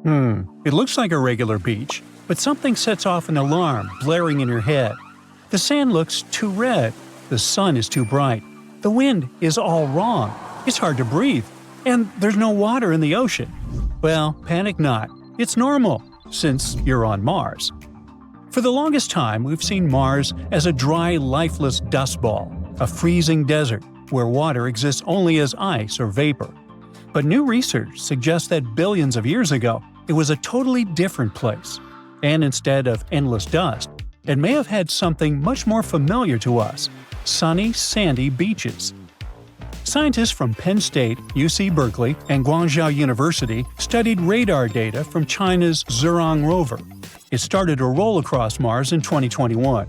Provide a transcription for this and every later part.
It looks like a regular beach, but something sets off an alarm blaring in your head. The sand looks too red, the sun is too bright, the wind is all wrong, it's hard to breathe, and there's no water in the ocean. Well, panic not. It's normal, since you're on Mars. For the longest time, we've seen Mars as a dry, lifeless dust ball, a freezing desert where water exists only as ice or vapor. But new research suggests that billions of years ago, it was a totally different place. And instead of endless dust, it may have had something much more familiar to us – sunny, sandy beaches. Scientists from Penn State, UC Berkeley, and Guangzhou University studied radar data from China's Zhurong rover. It started to roll across Mars in 2021.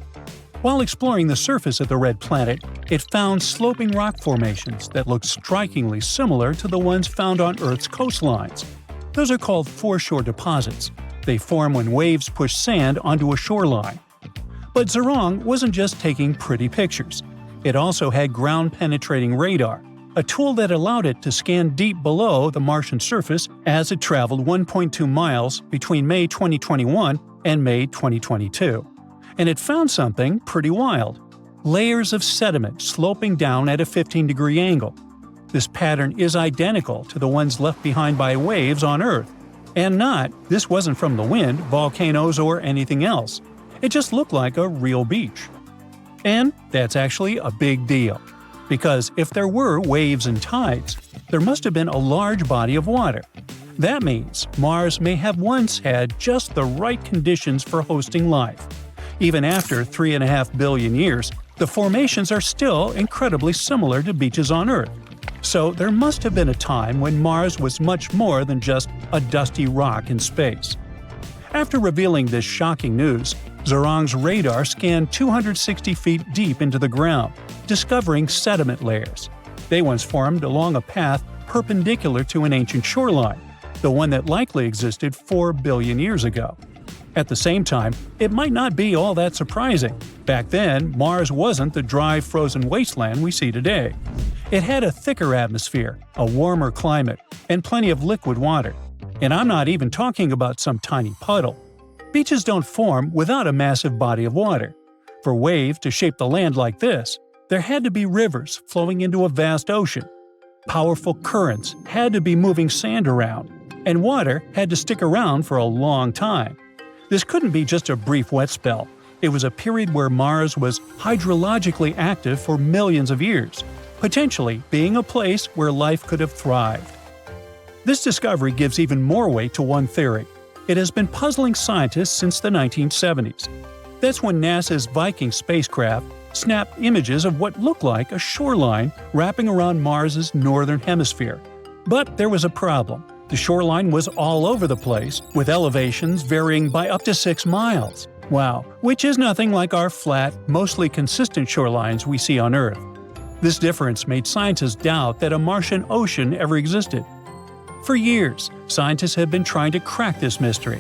While exploring the surface of the red planet, it found sloping rock formations that looked strikingly similar to the ones found on Earth's coastlines. Those are called foreshore deposits. They form when waves push sand onto a shoreline. But Zhurong wasn't just taking pretty pictures. It also had ground-penetrating radar, a tool that allowed it to scan deep below the Martian surface as it traveled 1.2 miles between May 2021 and May 2022. And it found something pretty wild – layers of sediment sloping down at a 15-degree angle. This pattern is identical to the ones left behind by waves on Earth. And this wasn't from the wind, volcanoes, or anything else. It just looked like a real beach. And that's actually a big deal. Because if there were waves and tides, there must have been a large body of water. That means Mars may have once had just the right conditions for hosting life. Even after 3.5 billion years, the formations are still incredibly similar to beaches on Earth. So there must have been a time when Mars was much more than just a dusty rock in space. After revealing this shocking news, Zhurong's radar scanned 260 feet deep into the ground, discovering sediment layers. They once formed along a path perpendicular to an ancient shoreline, the one that likely existed 4 billion years ago. At the same time, it might not be all that surprising. Back then, Mars wasn't the dry, frozen wasteland we see today. It had a thicker atmosphere, a warmer climate, and plenty of liquid water. And I'm not even talking about some tiny puddle. Beaches don't form without a massive body of water. For waves to shape the land like this, there had to be rivers flowing into a vast ocean. Powerful currents had to be moving sand around, and water had to stick around for a long time. This couldn't be just a brief wet spell. It was a period where Mars was hydrologically active for millions of years, potentially being a place where life could have thrived. This discovery gives even more weight to one theory. It has been puzzling scientists since the 1970s. That's when NASA's Viking spacecraft snapped images of what looked like a shoreline wrapping around Mars's northern hemisphere. But there was a problem. The shoreline was all over the place, with elevations varying by up to 6 miles. Wow, which is nothing like our flat, mostly consistent shorelines we see on Earth. This difference made scientists doubt that a Martian ocean ever existed. For years, scientists have been trying to crack this mystery.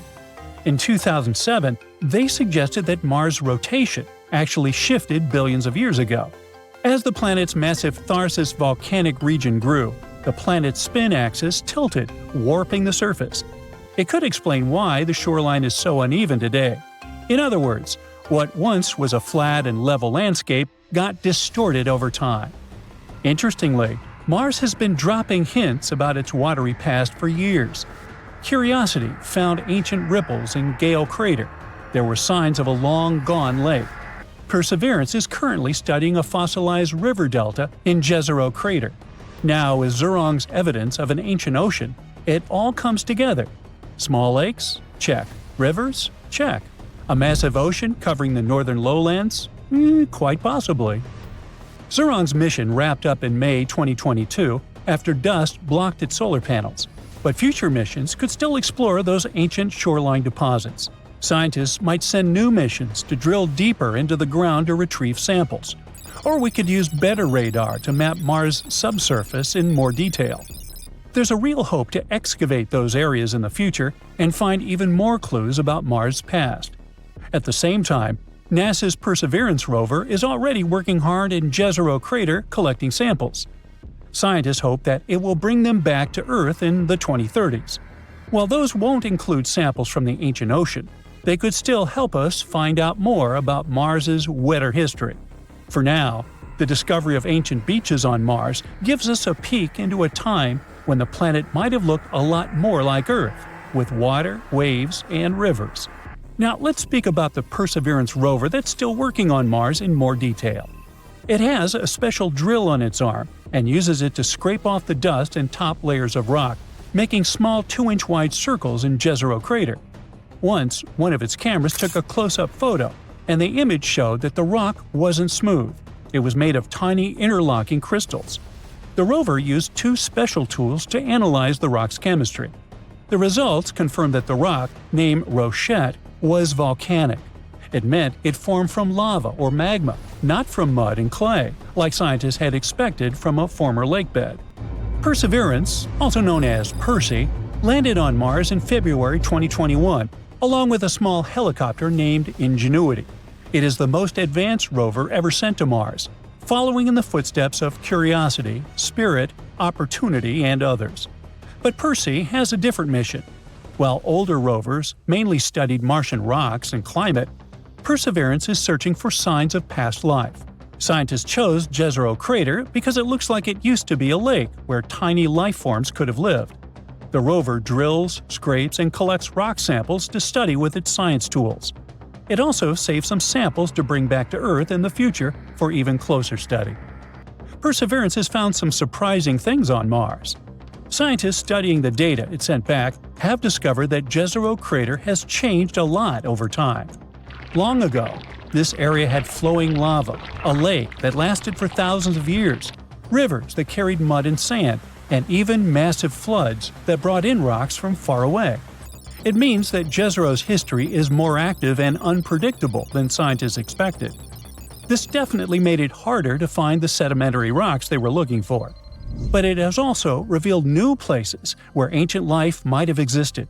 In 2007, they suggested that Mars' rotation actually shifted billions of years ago. As the planet's massive Tharsis volcanic region grew, the planet's spin axis tilted, warping the surface. It could explain why the shoreline is so uneven today. In other words, what once was a flat and level landscape got distorted over time. Interestingly, Mars has been dropping hints about its watery past for years. Curiosity found ancient ripples in Gale Crater. There were signs of a long-gone lake. Perseverance is currently studying a fossilized river delta in Jezero Crater. Now, with Zhurong's evidence of an ancient ocean, it all comes together. Small lakes? Check. Rivers? Check. A massive ocean covering the northern lowlands? Quite possibly. Zhurong's mission wrapped up in May 2022 after dust blocked its solar panels, but future missions could still explore those ancient shoreline deposits. Scientists might send new missions to drill deeper into the ground to retrieve samples. Or we could use better radar to map Mars' subsurface in more detail. There's a real hope to excavate those areas in the future and find even more clues about Mars' past. At the same time, NASA's Perseverance rover is already working hard in Jezero Crater collecting samples. Scientists hope that it will bring them back to Earth in the 2030s. While those won't include samples from the ancient ocean, they could still help us find out more about Mars's wetter history. For now, the discovery of ancient beaches on Mars gives us a peek into a time when the planet might have looked a lot more like Earth, with water, waves, and rivers. Now let's speak about the Perseverance rover that's still working on Mars in more detail. It has a special drill on its arm and uses it to scrape off the dust and top layers of rock, making small 2-inch wide circles in Jezero crater. Once, one of its cameras took a close-up photo, and the image showed that the rock wasn't smooth. It was made of tiny interlocking crystals. The rover used 2 special tools to analyze the rock's chemistry. The results confirmed that the rock, named Rochette, was volcanic. It meant it formed from lava or magma, not from mud and clay, like scientists had expected from a former lakebed. Perseverance, also known as Percy, landed on Mars in February 2021, along with a small helicopter named Ingenuity. It is the most advanced rover ever sent to Mars, following in the footsteps of Curiosity, Spirit, Opportunity, and others. But Percy has a different mission. While older rovers mainly studied Martian rocks and climate, Perseverance is searching for signs of past life. Scientists chose Jezero crater because it looks like it used to be a lake where tiny life forms could have lived. The rover drills, scrapes, and collects rock samples to study with its science tools. It also saves some samples to bring back to Earth in the future for even closer study. Perseverance has found some surprising things on Mars. Scientists studying the data it sent back have discovered that Jezero crater has changed a lot over time. Long ago, this area had flowing lava, a lake that lasted for thousands of years, rivers that carried mud and sand, and even massive floods that brought in rocks from far away. It means that Jezero's history is more active and unpredictable than scientists expected. This definitely made it harder to find the sedimentary rocks they were looking for. But it has also revealed new places where ancient life might have existed.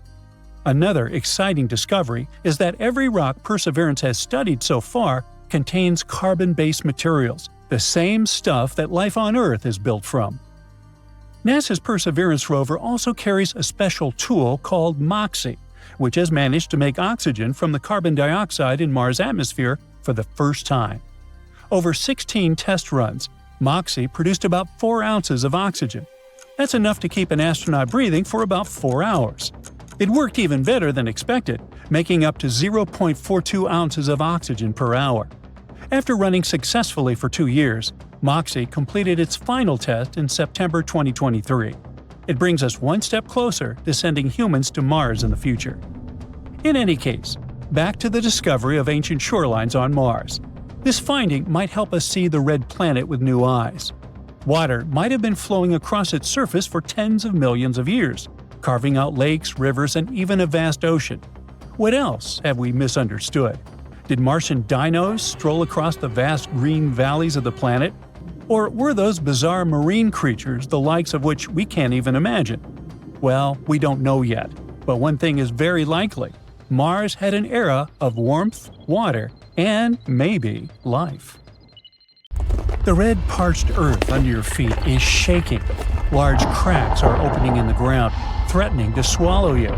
Another exciting discovery is that every rock Perseverance has studied so far contains carbon-based materials, the same stuff that life on Earth is built from. NASA's Perseverance rover also carries a special tool called MOXIE, which has managed to make oxygen from the carbon dioxide in Mars' atmosphere for the first time. Over 16 test runs, MOXIE produced about 4 ounces of oxygen. That's enough to keep an astronaut breathing for about 4 hours. It worked even better than expected, making up to 0.42 ounces of oxygen per hour. After running successfully for 2 years, MOXIE completed its final test in September 2023. It brings us one step closer to sending humans to Mars in the future. In any case, back to the discovery of ancient shorelines on Mars. This finding might help us see the red planet with new eyes. Water might have been flowing across its surface for tens of millions of years, carving out lakes, rivers, and even a vast ocean. What else have we misunderstood? Did Martian dinos stroll across the vast green valleys of the planet? Or were those bizarre marine creatures the likes of which we can't even imagine? Well, we don't know yet, but one thing is very likely. Mars had an era of warmth, water, and maybe life. The red parched earth under your feet is shaking. Large cracks are opening in the ground, threatening to swallow you.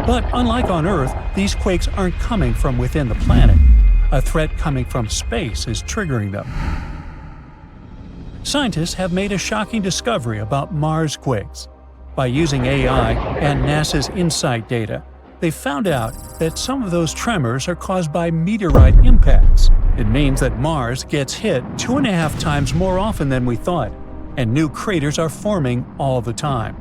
But unlike on Earth, these quakes aren't coming from within the planet. A threat coming from space is triggering them. Scientists have made a shocking discovery about Mars quakes. By using AI and NASA's InSight data, they found out that some of those tremors are caused by meteorite impacts. It means that Mars gets hit 2.5 times more often than we thought, and new craters are forming all the time.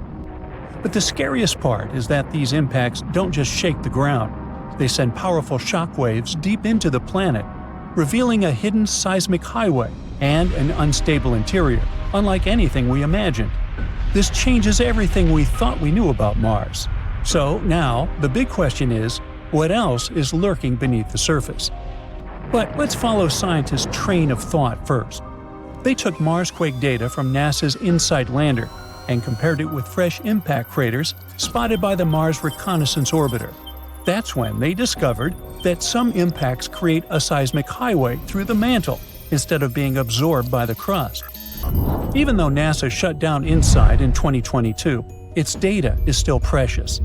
But the scariest part is that these impacts don't just shake the ground. They send powerful shock waves deep into the planet, revealing a hidden seismic highway and an unstable interior, unlike anything we imagined. This changes everything we thought we knew about Mars. So now, the big question is, what else is lurking beneath the surface? But let's follow scientists' train of thought first. They took Marsquake data from NASA's InSight lander and compared it with fresh impact craters spotted by the Mars Reconnaissance Orbiter. That's when they discovered that some impacts create a seismic highway through the mantle instead of being absorbed by the crust. Even though NASA shut down InSight in 2022, its data is still precious.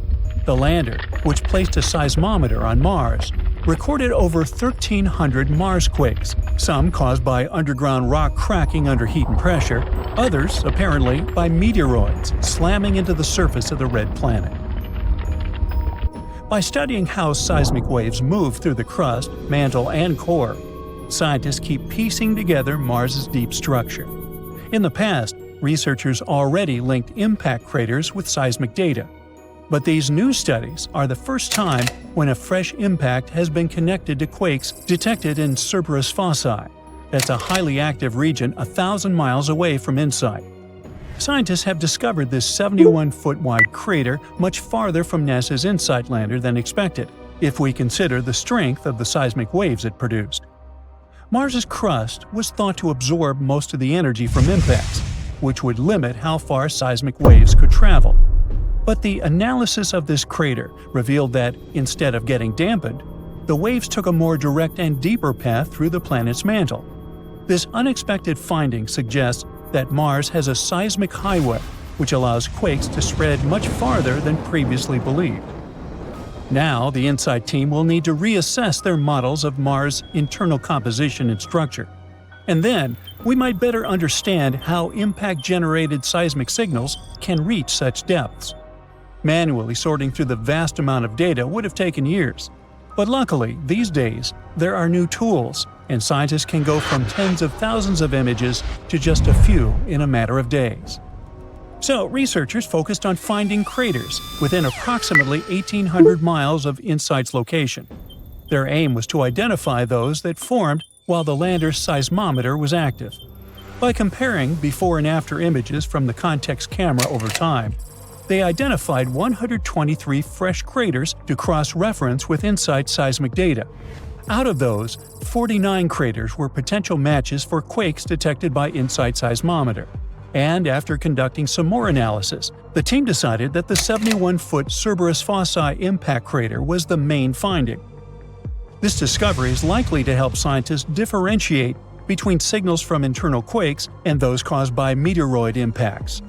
The lander, which placed a seismometer on Mars, recorded over 1,300 Marsquakes, some caused by underground rock cracking under heat and pressure, others, apparently, by meteoroids slamming into the surface of the red planet. By studying how seismic waves move through the crust, mantle, and core, scientists keep piecing together Mars's deep structure. In the past, researchers already linked impact craters with seismic data. But these new studies are the first time when a fresh impact has been connected to quakes detected in Cerberus fossae. That's a highly active region 1,000 miles away from InSight. Scientists have discovered this 71-foot-wide crater much farther from NASA's InSight lander than expected, if we consider the strength of the seismic waves it produced. Mars's crust was thought to absorb most of the energy from impacts, which would limit how far seismic waves could travel. But the analysis of this crater revealed that, instead of getting dampened, the waves took a more direct and deeper path through the planet's mantle. This unexpected finding suggests that Mars has a seismic highway, which allows quakes to spread much farther than previously believed. Now, the InSight team will need to reassess their models of Mars' internal composition and structure. And then, we might better understand how impact-generated seismic signals can reach such depths. Manually sorting through the vast amount of data would have taken years. But luckily, these days, there are new tools, and scientists can go from tens of thousands of images to just a few in a matter of days. So, researchers focused on finding craters within approximately 1,800 miles of InSight's location. Their aim was to identify those that formed while the lander's seismometer was active. By comparing before and after images from the context camera over time, they identified 123 fresh craters to cross-reference with InSight's seismic data. Out of those, 49 craters were potential matches for quakes detected by InSight's seismometer. And after conducting some more analysis, the team decided that the 71-foot Cerberus fossae impact crater was the main finding. This discovery is likely to help scientists differentiate between signals from internal quakes and those caused by meteoroid impacts.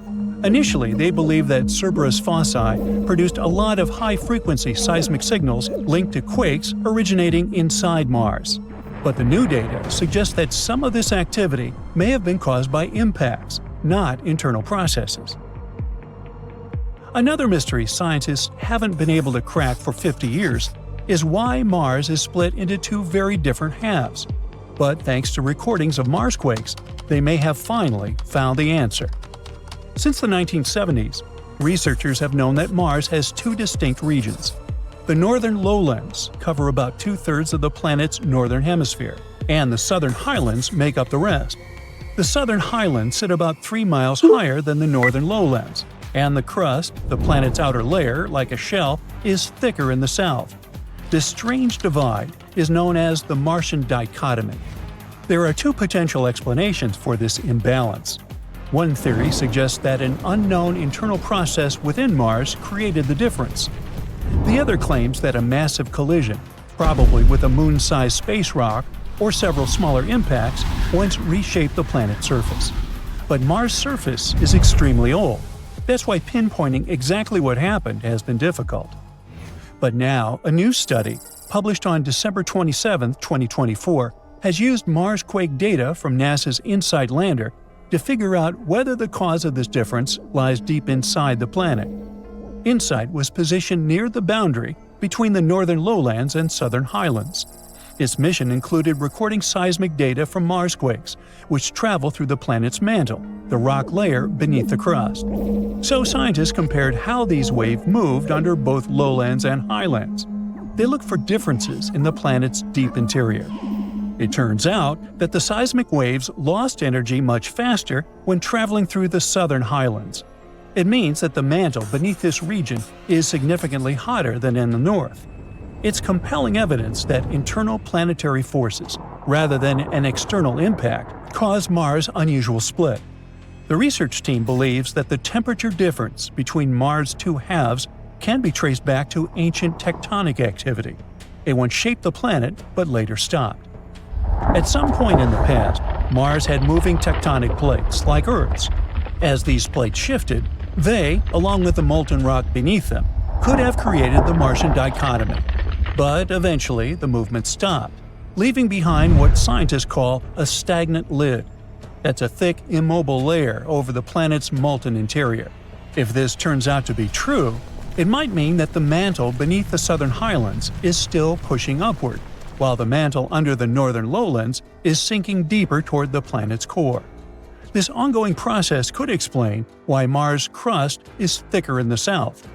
Initially, they believed that Cerberus fossae produced a lot of high-frequency seismic signals linked to quakes originating inside Mars. But the new data suggests that some of this activity may have been caused by impacts, not internal processes. Another mystery scientists haven't been able to crack for 50 years is why Mars is split into two very different halves. But thanks to recordings of Marsquakes, they may have finally found the answer. Since the 1970s, researchers have known that Mars has two distinct regions. The northern lowlands cover about two-thirds of the planet's northern hemisphere, and the southern highlands make up the rest. The southern highlands sit about 3 miles higher than the northern lowlands, and the crust, the planet's outer layer, like a shell, is thicker in the south. This strange divide is known as the Martian dichotomy. There are two potential explanations for this imbalance. One theory suggests that an unknown internal process within Mars created the difference. The other claims that a massive collision, probably with a moon-sized space rock or several smaller impacts, once reshaped the planet's surface. But Mars' surface is extremely old. That's why pinpointing exactly what happened has been difficult. But now, a new study, published on December 27, 2024, has used Marsquake data from NASA's InSight lander to figure out whether the cause of this difference lies deep inside the planet. InSight was positioned near the boundary between the northern lowlands and southern highlands. Its mission included recording seismic data from Marsquakes, which travel through the planet's mantle, the rock layer beneath the crust. So scientists compared how these waves moved under both lowlands and highlands. They looked for differences in the planet's deep interior. It turns out that the seismic waves lost energy much faster when traveling through the southern highlands. It means that the mantle beneath this region is significantly hotter than in the north. It's compelling evidence that internal planetary forces, rather than an external impact, caused Mars' unusual split. The research team believes that the temperature difference between Mars' two halves can be traced back to ancient tectonic activity. It once shaped the planet, but later stopped. At some point in the past, Mars had moving tectonic plates, like Earth's. As these plates shifted, they, along with the molten rock beneath them, could have created the Martian dichotomy. But eventually, the movement stopped, leaving behind what scientists call a stagnant lid. That's a thick, immobile layer over the planet's molten interior. If this turns out to be true, it might mean that the mantle beneath the southern highlands is still pushing upward, while the mantle under the northern lowlands is sinking deeper toward the planet's core. This ongoing process could explain why Mars' crust is thicker in the south.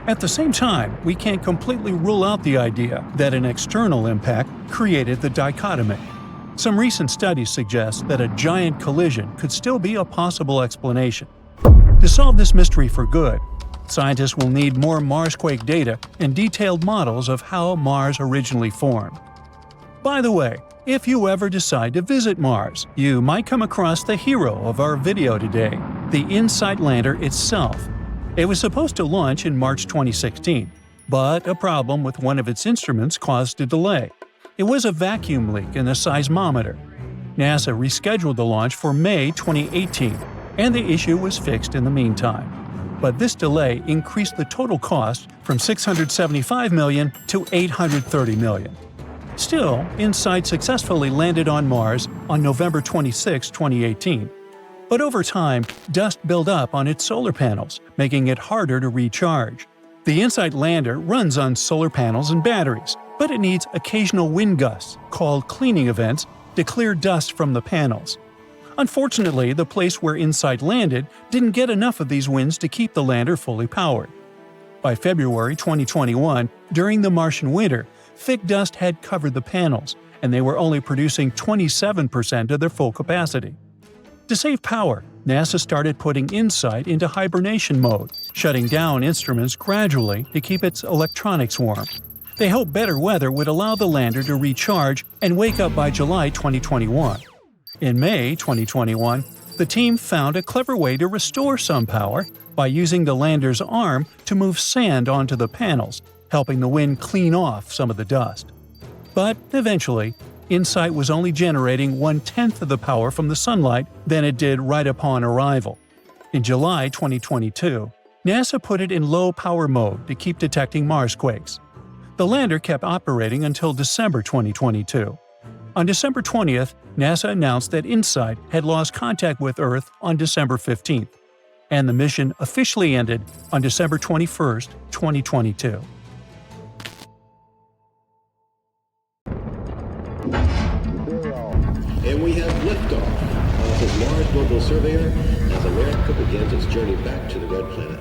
At the same time, we can't completely rule out the idea that an external impact created the dichotomy. Some recent studies suggest that a giant collision could still be a possible explanation. To solve this mystery for good, scientists will need more Marsquake data and detailed models of how Mars originally formed. By the way, if you ever decide to visit Mars, you might come across the hero of our video today, the InSight lander itself. It was supposed to launch in March 2016, but a problem with one of its instruments caused a delay. It was a vacuum leak in the seismometer. NASA rescheduled the launch for May 2018, and the issue was fixed in the meantime. But this delay increased the total cost from $675 million to $830 million. Still, InSight successfully landed on Mars on November 26, 2018. But over time, dust built up on its solar panels, making it harder to recharge. The InSight lander runs on solar panels and batteries, but it needs occasional wind gusts, called cleaning events, to clear dust from the panels. Unfortunately, the place where InSight landed didn't get enough of these winds to keep the lander fully powered. By February 2021, during the Martian winter, thick dust had covered the panels, and they were only producing 27% of their full capacity. To save power, NASA started putting InSight into hibernation mode, shutting down instruments gradually to keep its electronics warm. They hoped better weather would allow the lander to recharge and wake up by July 2021. In May 2021, the team found a clever way to restore some power by using the lander's arm to move sand onto the panels, helping the wind clean off some of the dust. But eventually, InSight was only generating 1/10 of the power from the sunlight than it did right upon arrival. In July 2022, NASA put it in low power mode to keep detecting Marsquakes. The lander kept operating until December 2022. On December 20th, NASA announced that InSight had lost contact with Earth on December 15th, and the mission officially ended on December 21st, 2022. And we have liftoff. This is Mars Global Surveyor as America begins its journey back to the Red Planet.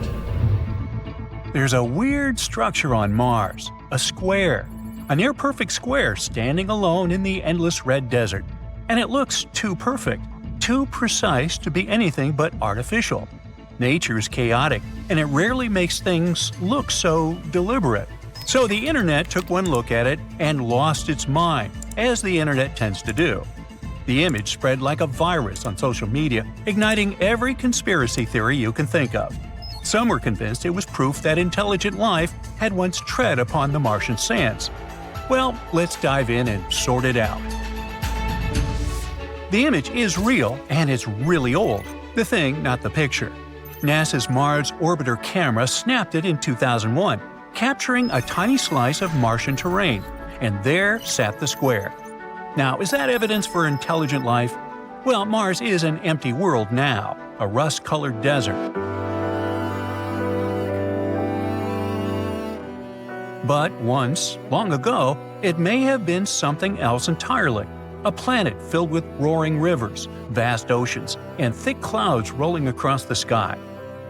There's a weird structure on Mars, a square. A near-perfect square standing alone in the endless red desert. And it looks too perfect, too precise to be anything but artificial. Nature's chaotic, and it rarely makes things look so deliberate. So the internet took one look at it and lost its mind, as the internet tends to do. The image spread like a virus on social media, igniting every conspiracy theory you can think of. Some were convinced it was proof that intelligent life had once tread upon the Martian sands. Well, let's dive in and sort it out. The image is real, and it's really old. The thing, not the picture. NASA's Mars Orbiter camera snapped it in 2001, capturing a tiny slice of Martian terrain, and there sat the square. Now, is that evidence for intelligent life? Well, Mars is an empty world now, a rust-colored desert. But once, long ago, it may have been something else entirely. A planet filled with roaring rivers, vast oceans, and thick clouds rolling across the sky.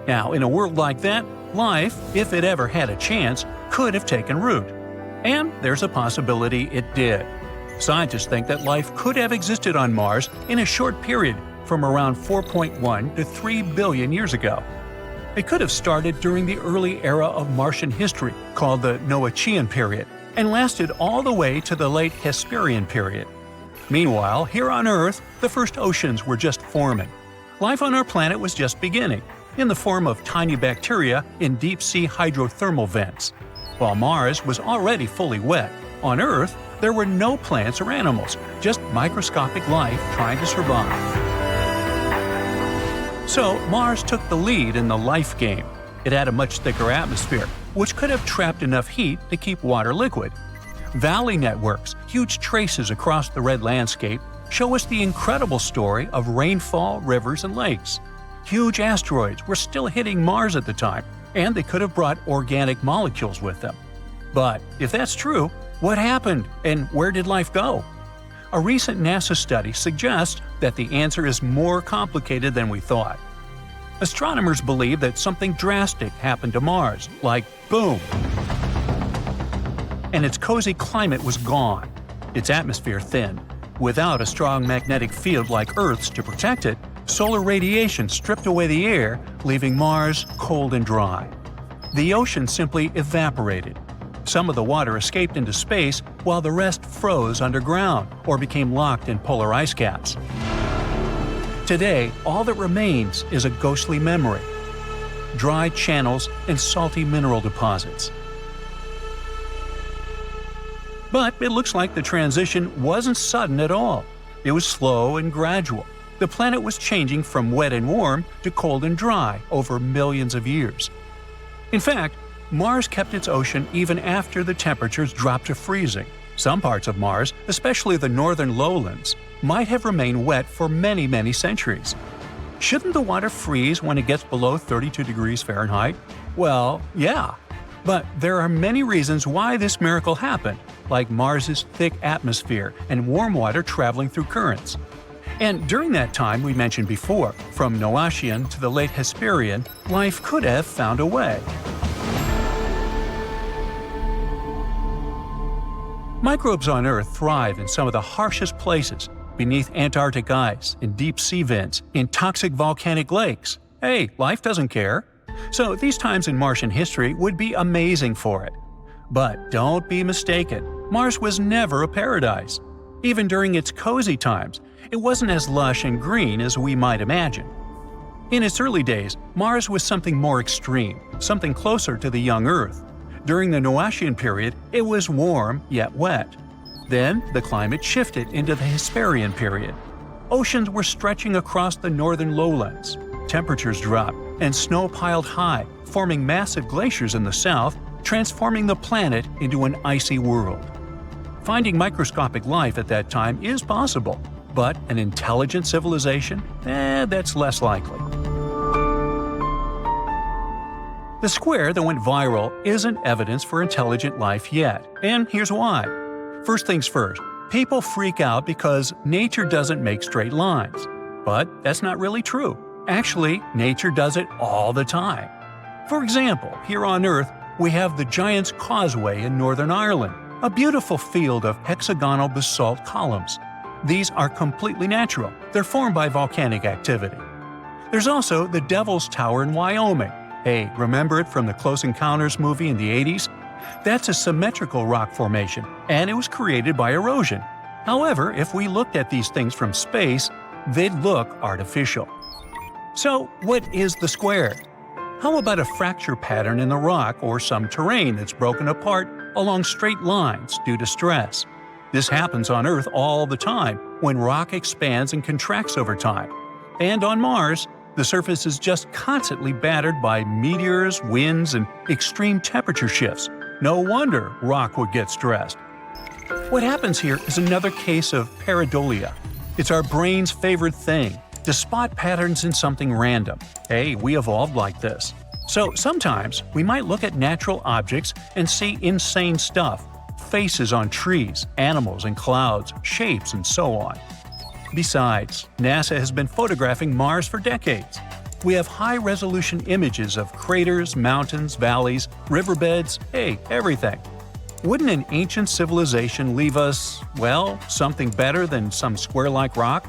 Now, in a world like that, life, if it ever had a chance, could have taken root. And there's a possibility it did. Scientists think that life could have existed on Mars in a short period from around 4.1 to 3 billion years ago. It could have started during the early era of Martian history, called the Noachian period, and lasted all the way to the late Hesperian period. Meanwhile, here on Earth, the first oceans were just forming. Life on our planet was just beginning, in the form of tiny bacteria in deep-sea hydrothermal vents. While Mars was already fully wet, on Earth, there were no plants or animals, just microscopic life trying to survive. So Mars took the lead in the life game. It had a much thicker atmosphere, which could have trapped enough heat to keep water liquid. Valley networks, huge traces across the red landscape, show us the incredible story of rainfall, rivers, and lakes. Huge asteroids were still hitting Mars at the time, and they could have brought organic molecules with them. But if that's true, what happened and where did life go? A recent NASA study suggests that the answer is more complicated than we thought. Astronomers believe that something drastic happened to Mars, like boom, and its cozy climate was gone, its atmosphere thinned. Without a strong magnetic field like Earth's to protect it, solar radiation stripped away the air, leaving Mars cold and dry. The ocean simply evaporated. Some of the water escaped into space while the rest froze underground or became locked in polar ice caps. Today, all that remains is a ghostly memory, dry channels and salty mineral deposits. But it looks like the transition wasn't sudden at all. It was slow and gradual. The planet was changing from wet and warm to cold and dry over millions of years. In fact, Mars kept its ocean even after the temperatures dropped to freezing. Some parts of Mars, especially the northern lowlands, might have remained wet for many, many centuries. Shouldn't the water freeze when it gets below 32 degrees Fahrenheit? Well, yeah. But there are many reasons why this miracle happened, like Mars's thick atmosphere and warm water traveling through currents. And during that time we mentioned before, from Noachian to the late Hesperian, life could have found a way. Microbes on Earth thrive in some of the harshest places, beneath Antarctic ice, in deep sea vents, in toxic volcanic lakes. Hey, life doesn't care. So these times in Martian history would be amazing for it. But don't be mistaken, Mars was never a paradise. Even during its cozy times, it wasn't as lush and green as we might imagine. In its early days, Mars was something more extreme, something closer to the young Earth. During the Noachian period, it was warm yet wet. Then, the climate shifted into the Hesperian period. Oceans were stretching across the northern lowlands. Temperatures dropped, and snow piled high, forming massive glaciers in the south, transforming the planet into an icy world. Finding microscopic life at that time is possible, but an intelligent civilization? That's less likely. The square that went viral isn't evidence for intelligent life yet, and here's why. First things first, people freak out because nature doesn't make straight lines. But that's not really true. Actually, nature does it all the time. For example, here on Earth, we have the Giant's Causeway in Northern Ireland, a beautiful field of hexagonal basalt columns. These are completely natural. They're formed by volcanic activity. There's also the Devil's Tower in Wyoming. Hey, remember it from the Close Encounters movie in the 80s? That's a symmetrical rock formation, and it was created by erosion. However, if we looked at these things from space, they'd look artificial. So, what is the square? How about a fracture pattern in the rock or some terrain that's broken apart along straight lines due to stress? This happens on Earth all the time when rock expands and contracts over time. And on Mars, the surface is just constantly battered by meteors, winds, and extreme temperature shifts. No wonder rock would get stressed. What happens here is another case of pareidolia. It's our brain's favorite thing, to spot patterns in something random. Hey, we evolved like this. So sometimes we might look at natural objects and see insane stuff. Faces on trees, animals in clouds, shapes, and so on. Besides, NASA has been photographing Mars for decades. We have high-resolution images of craters, mountains, valleys, riverbeds, everything. Wouldn't an ancient civilization leave us, well, something better than some square-like rock?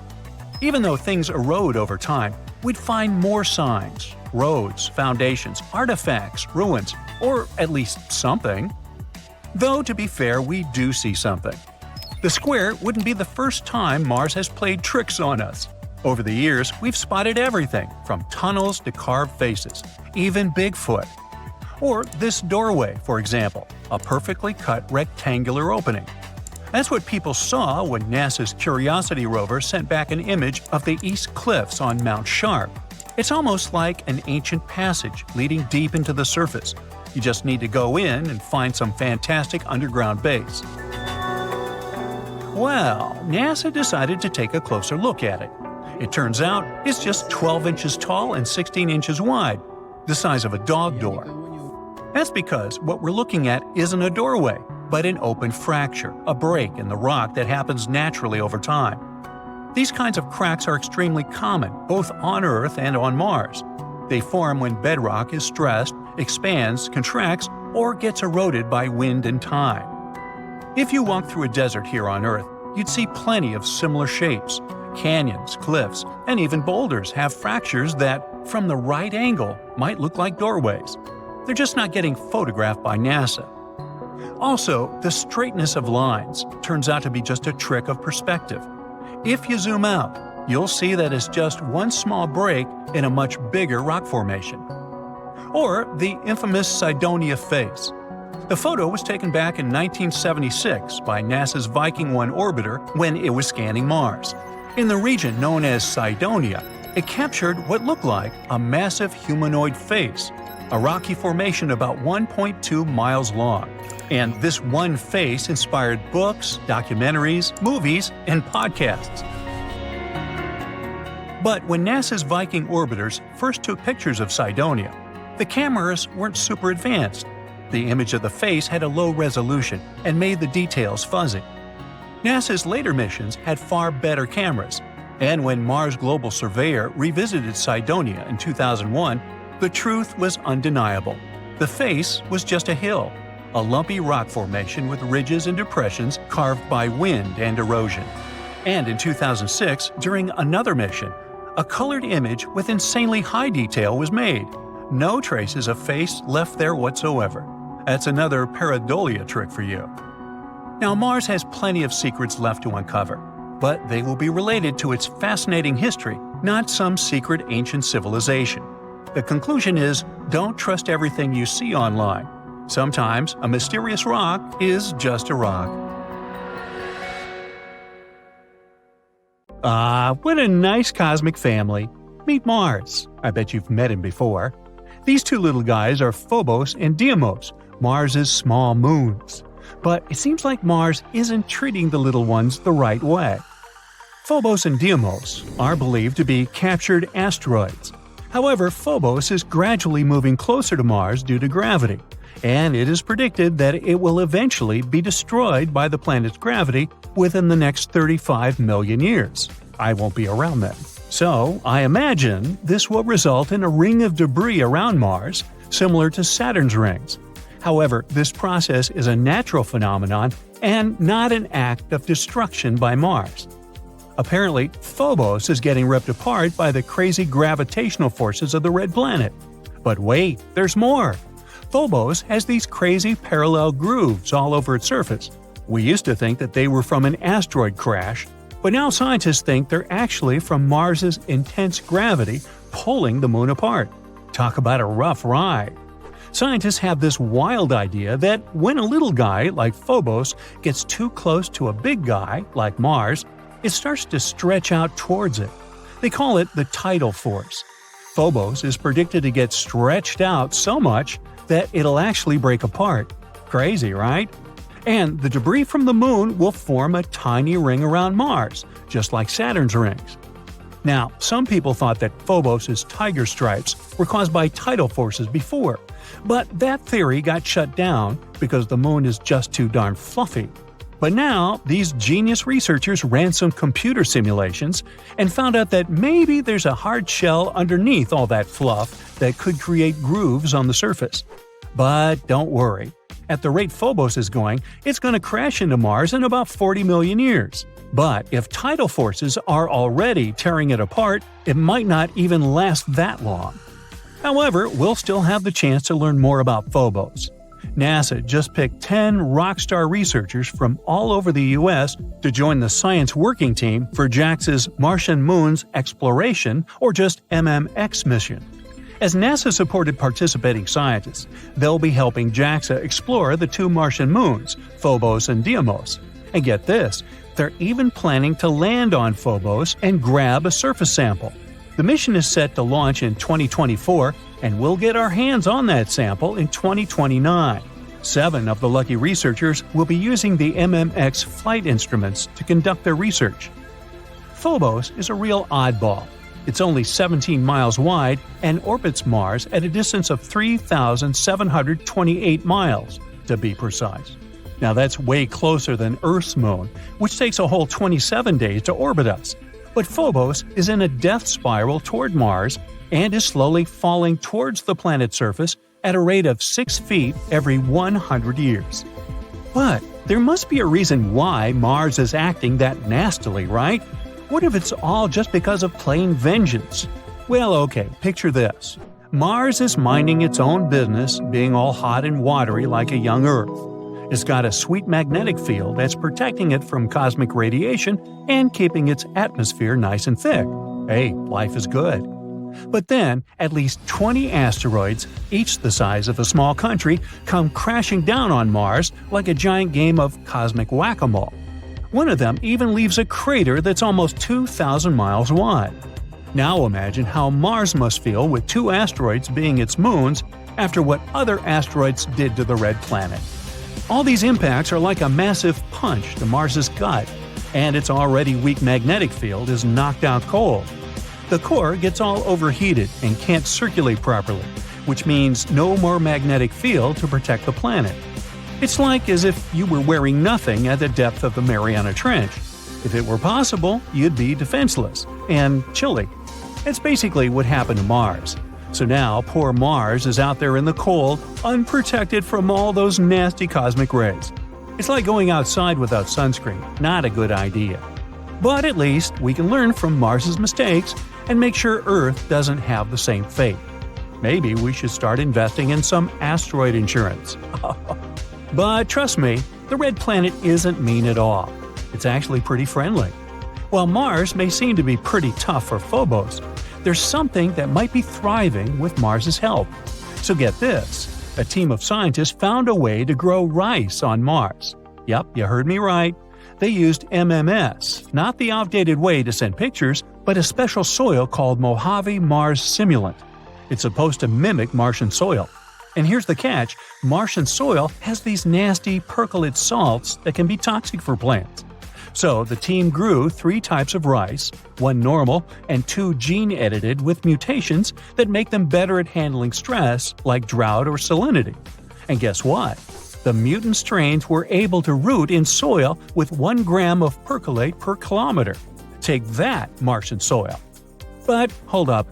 Even though things erode over time, we'd find more signs, roads, foundations, artifacts, ruins, or at least something. Though, to be fair, we do see something. The square wouldn't be the first time Mars has played tricks on us. Over the years, we've spotted everything, from tunnels to carved faces, even Bigfoot. Or this doorway, for example, a perfectly cut rectangular opening. That's what people saw when NASA's Curiosity rover sent back an image of the East Cliffs on Mount Sharp. It's almost like an ancient passage leading deep into the surface, You just need to go in and find some fantastic underground base. Well, NASA decided to take a closer look at it. It turns out it's just 12 inches tall and 16 inches wide, the size of a dog door. That's because what we're looking at isn't a doorway, but an open fracture, a break in the rock that happens naturally over time. These kinds of cracks are extremely common, both on Earth and on Mars. They form when bedrock is stressed, expands, contracts, or gets eroded by wind and time. If you walk through a desert here on Earth, you'd see plenty of similar shapes. Canyons, cliffs, and even boulders have fractures that, from the right angle, might look like doorways. They're just not getting photographed by NASA. Also, the straightness of lines turns out to be just a trick of perspective. If you zoom out, you'll see that it's just one small break in a much bigger rock formation. Or the infamous Cydonia face. The photo was taken back in 1976 by NASA's Viking 1 orbiter when it was scanning Mars. In the region known as Cydonia, it captured what looked like a massive humanoid face, a rocky formation about 1.2 miles long. And this one face inspired books, documentaries, movies, and podcasts. But when NASA's Viking orbiters first took pictures of Cydonia, the cameras weren't super advanced. The image of the face had a low resolution and made the details fuzzy. NASA's later missions had far better cameras, and when Mars Global Surveyor revisited Cydonia in 2001, the truth was undeniable. The face was just a hill, a lumpy rock formation with ridges and depressions carved by wind and erosion. And in 2006, during another mission, a colored image with insanely high detail was made. No traces of face left there whatsoever. That's another pareidolia trick for you. Now, Mars has plenty of secrets left to uncover, but they will be related to its fascinating history, not some secret ancient civilization. The conclusion is, don't trust everything you see online. Sometimes a mysterious rock is just a rock. What a nice cosmic family. Meet Mars. I bet you've met him before. These two little guys are Phobos and Deimos, Mars's small moons. But it seems like Mars isn't treating the little ones the right way. Phobos and Deimos are believed to be captured asteroids. However, Phobos is gradually moving closer to Mars due to gravity, and it is predicted that it will eventually be destroyed by the planet's gravity within the next 35 million years. I won't be around then. So, I imagine this will result in a ring of debris around Mars, similar to Saturn's rings. However, this process is a natural phenomenon and not an act of destruction by Mars. Apparently, Phobos is getting ripped apart by the crazy gravitational forces of the red planet. But wait, there's more! Phobos has these crazy parallel grooves all over its surface. We used to think that they were from an asteroid crash, but now scientists think they're actually from Mars's intense gravity pulling the moon apart. Talk about a rough ride! Scientists have this wild idea that when a little guy like Phobos gets too close to a big guy like Mars, it starts to stretch out towards it. They call it the tidal force. Phobos is predicted to get stretched out so much that it'll actually break apart. Crazy, right? And the debris from the moon will form a tiny ring around Mars, just like Saturn's rings. Now, some people thought that Phobos' tiger stripes were caused by tidal forces before, but that theory got shut down because the moon is just too darn fluffy. But now, these genius researchers ran some computer simulations and found out that maybe there's a hard shell underneath all that fluff that could create grooves on the surface. But don't worry. At the rate Phobos is going, it's going to crash into Mars in about 40 million years. But if tidal forces are already tearing it apart, it might not even last that long. However, we'll still have the chance to learn more about Phobos. NASA just picked 10 rock star researchers from all over the U.S. to join the science working team for JAXA's Martian Moons Exploration, or just MMX mission. As NASA-supported participating scientists, they'll be helping JAXA explore the two Martian moons, Phobos and Deimos. And get this, they're even planning to land on Phobos and grab a surface sample. The mission is set to launch in 2024, and we'll get our hands on that sample in 2029. 7 of the lucky researchers will be using the MMX flight instruments to conduct their research. Phobos is a real oddball. It's only 17 miles wide and orbits Mars at a distance of 3,728 miles, to be precise. Now that's way closer than Earth's moon, which takes a whole 27 days to orbit us. But Phobos is in a death spiral toward Mars and is slowly falling towards the planet's surface at a rate of 6 feet every 100 years. But there must be a reason why Mars is acting that nastily, right? What if it's all just because of plain vengeance? Well, okay, picture this. Mars is minding its own business, being all hot and watery like a young Earth. It's got a sweet magnetic field that's protecting it from cosmic radiation and keeping its atmosphere nice and thick. Hey, life is good. But then, at least 20 asteroids, each the size of a small country, come crashing down on Mars like a giant game of cosmic whack-a-mole. One of them even leaves a crater that's almost 2,000 miles wide. Now imagine how Mars must feel with 2 asteroids being its moons after what other asteroids did to the red planet. All these impacts are like a massive punch to Mars's gut, and its already weak magnetic field is knocked out cold. The core gets all overheated and can't circulate properly, which means no more magnetic field to protect the planet. It's like as if you were wearing nothing at the depth of the Mariana Trench. If it were possible, you'd be defenseless and chilly. That's basically what happened to Mars. So now, poor Mars is out there in the cold, unprotected from all those nasty cosmic rays. It's like going outside without sunscreen, not a good idea. But at least we can learn from Mars's mistakes and make sure Earth doesn't have the same fate. Maybe we should start investing in some asteroid insurance. But trust me, the red planet isn't mean at all. It's actually pretty friendly. While Mars may seem to be pretty tough for Phobos, there's something that might be thriving with Mars's help. So get this, a team of scientists found a way to grow rice on Mars. Yep, you heard me right. They used MMS, not the outdated way to send pictures, but a special soil called Mojave Mars Simulant. It's supposed to mimic Martian soil. And here's the catch, Martian soil has these nasty percolate salts that can be toxic for plants. So the team grew 3 types of rice, 1 normal and 2 gene-edited with mutations that make them better at handling stress like drought or salinity. And guess what? The mutant strains were able to root in soil with 1 gram of percolate per kilometer. Take that, Martian soil. But hold up.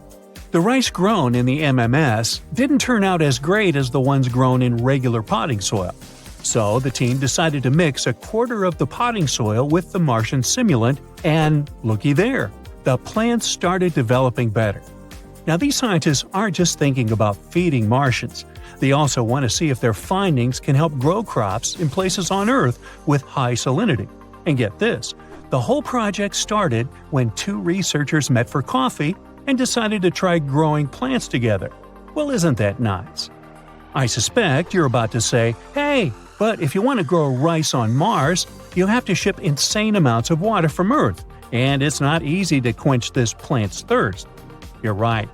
The rice grown in the MMS didn't turn out as great as the ones grown in regular potting soil. So the team decided to mix a quarter of the potting soil with the Martian simulant, and looky there, the plants started developing better. Now these scientists aren't just thinking about feeding Martians. They also want to see if their findings can help grow crops in places on Earth with high salinity. And get this, the whole project started when 2 researchers met for coffee and decided to try growing plants together. Well, isn't that nice? I suspect you're about to say, hey, but if you want to grow rice on Mars, you'll have to ship insane amounts of water from Earth, and it's not easy to quench this plant's thirst. You're right.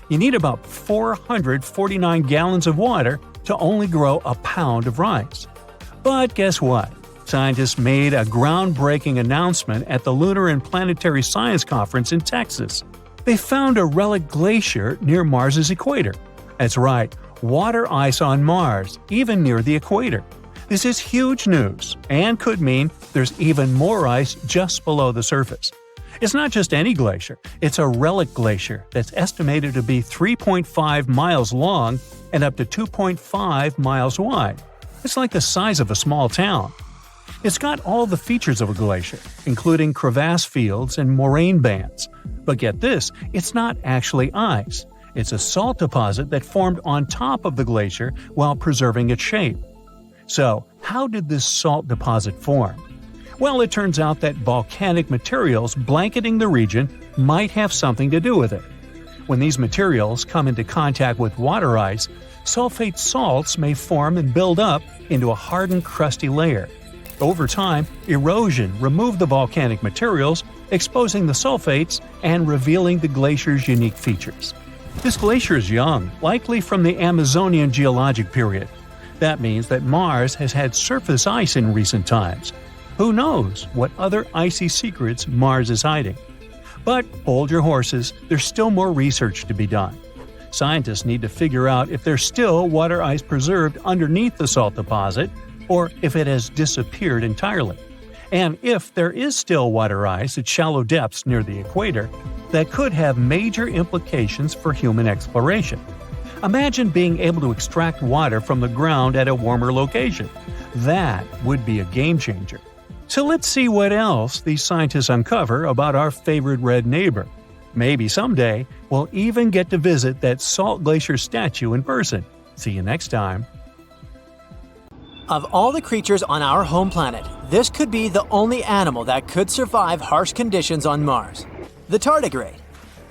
You need about 449 gallons of water to only grow a pound of rice. But guess what? Scientists made a groundbreaking announcement at the Lunar and Planetary Science Conference in Texas. They found a relic glacier near Mars's equator. That's right, water ice on Mars, even near the equator. This is huge news, and could mean there's even more ice just below the surface. It's not just any glacier, it's a relic glacier that's estimated to be 3.5 miles long and up to 2.5 miles wide. It's like the size of a small town. It's got all the features of a glacier, including crevasse fields and moraine bands. But get this, it's not actually ice. It's a salt deposit that formed on top of the glacier while preserving its shape. So, how did this salt deposit form? Well, it turns out that volcanic materials blanketing the region might have something to do with it. When these materials come into contact with water ice, sulfate salts may form and build up into a hardened, crusty layer. Over time, erosion removed the volcanic materials, exposing the sulfates and revealing the glacier's unique features. This glacier is young, likely from the Amazonian geologic period. That means that Mars has had surface ice in recent times. Who knows what other icy secrets Mars is hiding? But hold your horses, there's still more research to be done. Scientists need to figure out if there's still water ice preserved underneath the salt deposit, or if it has disappeared entirely. And if there is still water ice at shallow depths near the equator, that could have major implications for human exploration. Imagine being able to extract water from the ground at a warmer location. That would be a game changer. So let's see what else these scientists uncover about our favorite red neighbor. Maybe someday we'll even get to visit that salt glacier statue in person. See you next time. Of all the creatures on our home planet, this could be the only animal that could survive harsh conditions on Mars. The tardigrade.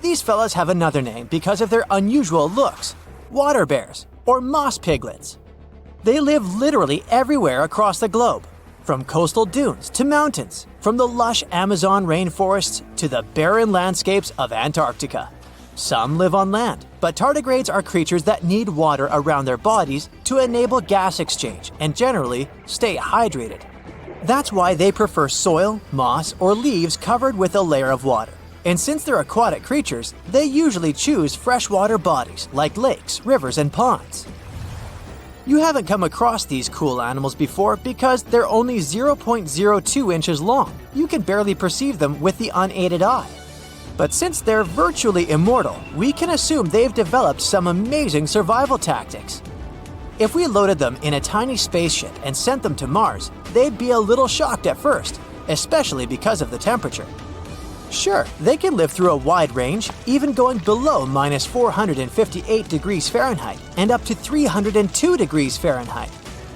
These fellas have another name because of their unusual looks. Water bears, or moss piglets. They live literally everywhere across the globe, from coastal dunes to mountains, from the lush Amazon rainforests to the barren landscapes of Antarctica. Some live on land, but tardigrades are creatures that need water around their bodies to enable gas exchange and generally stay hydrated. That's why they prefer soil, moss, or leaves covered with a layer of water. And since they're aquatic creatures, they usually choose freshwater bodies like lakes, rivers, and ponds. You haven't come across these cool animals before because they're only 0.02 inches long. You can barely perceive them with the unaided eye. But since they're virtually immortal, we can assume they've developed some amazing survival tactics. If we loaded them in a tiny spaceship and sent them to Mars, they'd be a little shocked at first, especially because of the temperature. Sure, they can live through a wide range, even going below minus 458 degrees Fahrenheit and up to 302 degrees Fahrenheit.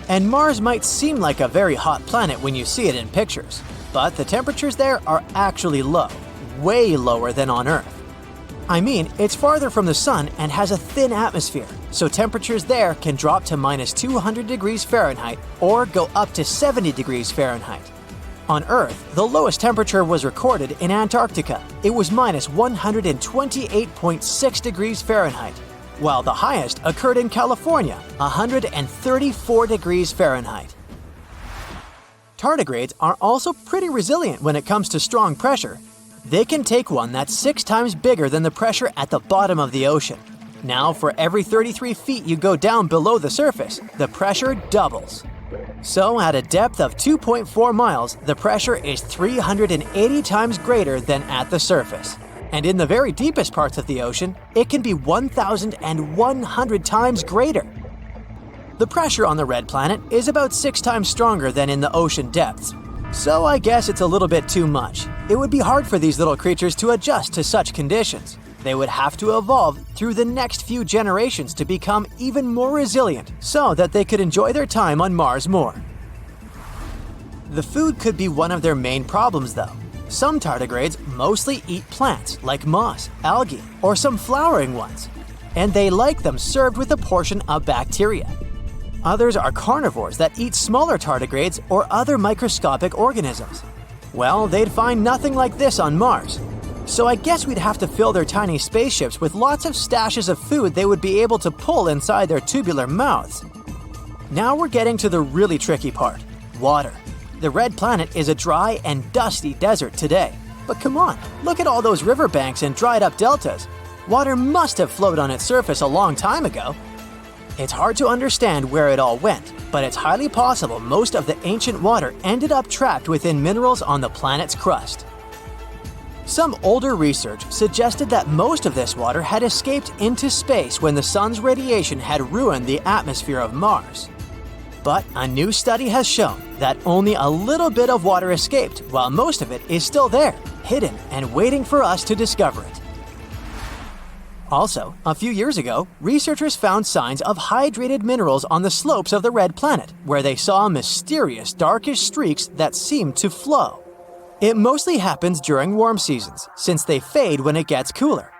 And Mars might seem like a very hot planet when you see it in pictures, but the temperatures there are actually low, way lower than on Earth. I mean, it's farther from the sun and has a thin atmosphere, so temperatures there can drop to minus 200 degrees Fahrenheit or go up to 70 degrees Fahrenheit. On Earth, the lowest temperature was recorded in Antarctica. It was minus 128.6 degrees Fahrenheit, while the highest occurred in California, 134 degrees Fahrenheit. Tardigrades are also pretty resilient when it comes to strong pressure. They can take one that's 6 times bigger than the pressure at the bottom of the ocean. Now, for every 33 feet you go down below the surface, the pressure doubles. So, at a depth of 2.4 miles, the pressure is 380 times greater than at the surface. And in the very deepest parts of the ocean, it can be 1,100 times greater. The pressure on the red planet is about 6 times stronger than in the ocean depths. So I guess it's a little bit too much. It would be hard for these little creatures to adjust to such conditions. They would have to evolve through the next few generations to become even more resilient so that they could enjoy their time on Mars more. The food could be one of their main problems though. Some tardigrades mostly eat plants like moss, algae, or some flowering ones, and they like them served with a portion of bacteria. Others are carnivores that eat smaller tardigrades or other microscopic organisms. Well, they'd find nothing like this on Mars. So I guess we'd have to fill their tiny spaceships with lots of stashes of food they would be able to pull inside their tubular mouths. Now we're getting to the really tricky part: water. The red planet is a dry and dusty desert today. But come on, look at all those riverbanks and dried up deltas. Water must have flowed on its surface a long time ago. It's hard to understand where it all went, but it's highly possible most of the ancient water ended up trapped within minerals on the planet's crust. Some older research suggested that most of this water had escaped into space when the sun's radiation had ruined the atmosphere of Mars. But a new study has shown that only a little bit of water escaped, while most of it is still there, hidden and waiting for us to discover it. Also, a few years ago, researchers found signs of hydrated minerals on the slopes of the red planet, where they saw mysterious darkish streaks that seemed to flow. It mostly happens during warm seasons, since they fade when it gets cooler.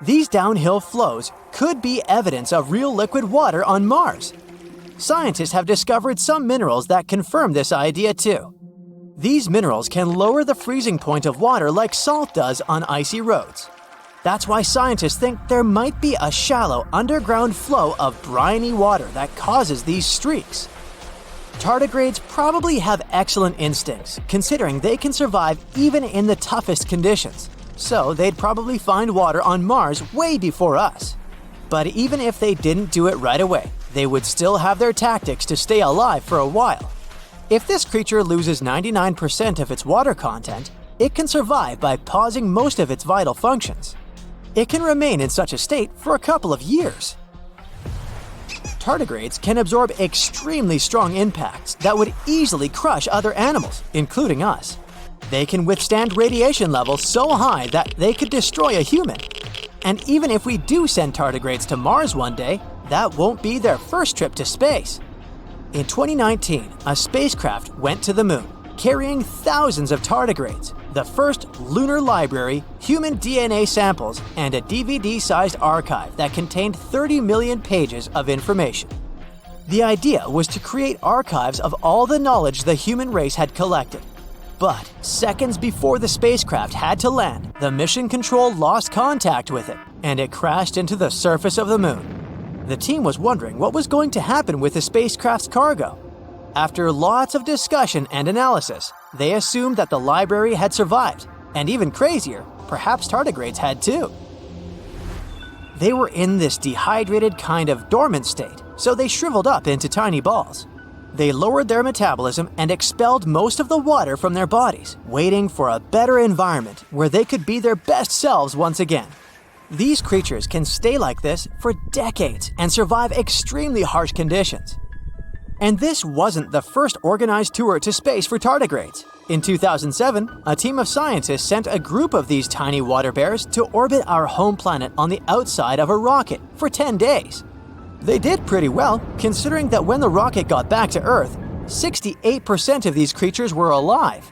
These downhill flows could be evidence of real liquid water on Mars. Scientists have discovered some minerals that confirm this idea too. These minerals can lower the freezing point of water like salt does on icy roads. That's why scientists think there might be a shallow underground flow of briny water that causes these streaks. Tardigrades probably have excellent instincts, considering they can survive even in the toughest conditions, so they'd probably find water on Mars way before us. But even if they didn't do it right away, they would still have their tactics to stay alive for a while. If this creature loses 99% of its water content, it can survive by pausing most of its vital functions. It can remain in such a state for a couple of years. Tardigrades can absorb extremely strong impacts that would easily crush other animals, including us. They can withstand radiation levels so high that they could destroy a human. And even if we do send tardigrades to Mars one day, that won't be their first trip to space. In 2019, a spacecraft went to the moon, carrying thousands of tardigrades, the first lunar library, human DNA samples, and a DVD-sized archive that contained 30 million pages of information. The idea was to create archives of all the knowledge the human race had collected. But seconds before the spacecraft had to land, the mission control lost contact with it, and it crashed into the surface of the moon. The team was wondering what was going to happen with the spacecraft's cargo. After lots of discussion and analysis, they assumed that the library had survived, and even crazier, perhaps tardigrades had too. They were in this dehydrated kind of dormant state, so they shriveled up into tiny balls. They lowered their metabolism and expelled most of the water from their bodies, waiting for a better environment where they could be their best selves once again. These creatures can stay like this for decades and survive extremely harsh conditions. And this wasn't the first organized tour to space for tardigrades. In 2007, a team of scientists sent a group of these tiny water bears to orbit our home planet on the outside of a rocket for 10 days. They did pretty well, considering that when the rocket got back to Earth, 68% of these creatures were alive.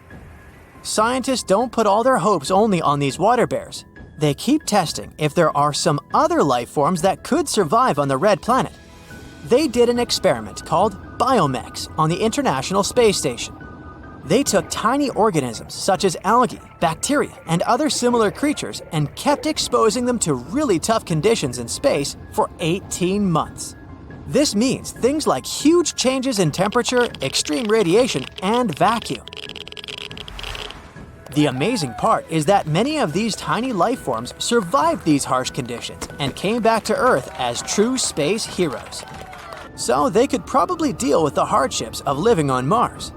Scientists don't put all their hopes only on these water bears. They keep testing if there are some other life forms that could survive on the red planet. They did an experiment called Biomex on the International Space Station. They took tiny organisms such as algae, bacteria, and other similar creatures and kept exposing them to really tough conditions in space for 18 months. This means things like huge changes in temperature, extreme radiation, and vacuum. The amazing part is that many of these tiny life forms survived these harsh conditions and came back to Earth as true space heroes. So they could probably deal with the hardships of living on Mars.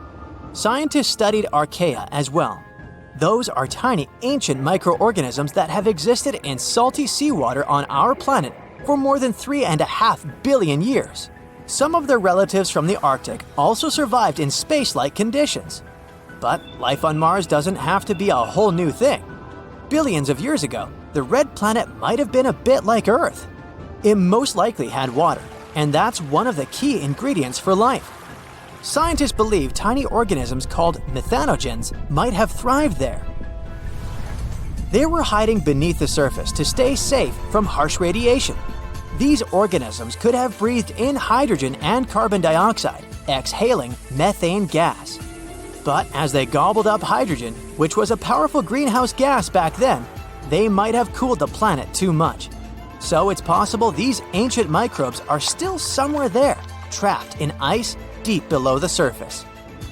Scientists studied archaea as well. Those are tiny ancient microorganisms that have existed in salty seawater on our planet for more than 3.5 billion years. Some of their relatives from the Arctic also survived in space-like conditions. But life on Mars doesn't have to be a whole new thing. Billions of years ago, the red planet might have been a bit like Earth. It most likely had water, and that's one of the key ingredients for life. Scientists believe tiny organisms called methanogens might have thrived there. They were hiding beneath the surface to stay safe from harsh radiation. These organisms could have breathed in hydrogen and carbon dioxide, exhaling methane gas. But as they gobbled up hydrogen, which was a powerful greenhouse gas back then, they might have cooled the planet too much. So it's possible these ancient microbes are still somewhere there, trapped in ice deep below the surface.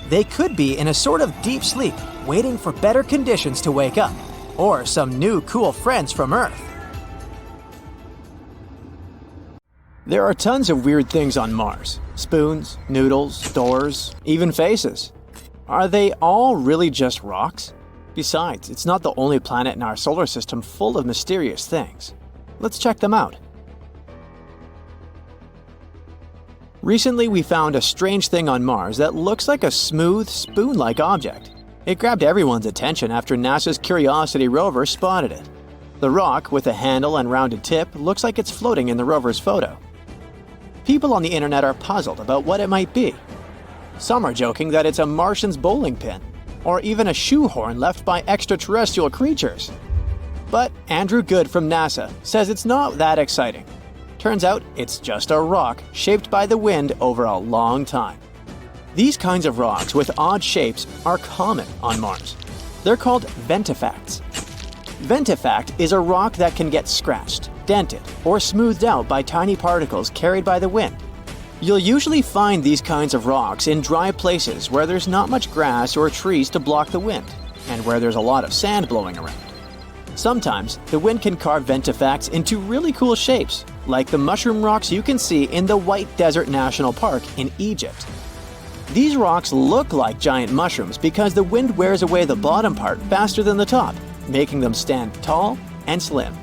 They could be in a sort of deep sleep, waiting for better conditions to wake up, or some new cool friends from Earth. There are tons of weird things on Mars. Spoons, noodles, doors, even faces. Are they all really just rocks? Besides, it's not the only planet in our solar system full of mysterious things. Let's check them out. Recently, we found a strange thing on Mars that looks like a smooth, spoon-like object. It grabbed everyone's attention after NASA's Curiosity rover spotted it. The rock, with a handle and rounded tip, looks like it's floating in the rover's photo. People on the internet are puzzled about what it might be. Some are joking that it's a Martian's bowling pin, or even a shoehorn left by extraterrestrial creatures. But Andrew Good from NASA says it's not that exciting. Turns out it's just a rock shaped by the wind over a long time. These kinds of rocks with odd shapes are common on Mars. They're called ventifacts. Ventifact is a rock that can get scratched, dented, or smoothed out by tiny particles carried by the wind. You'll usually find these kinds of rocks in dry places where there's not much grass or trees to block the wind, and where there's a lot of sand blowing around. Sometimes, the wind can carve ventifacts into really cool shapes, like the mushroom rocks you can see in the White Desert National Park in Egypt. These rocks look like giant mushrooms because the wind wears away the bottom part faster than the top, making them stand tall and slim.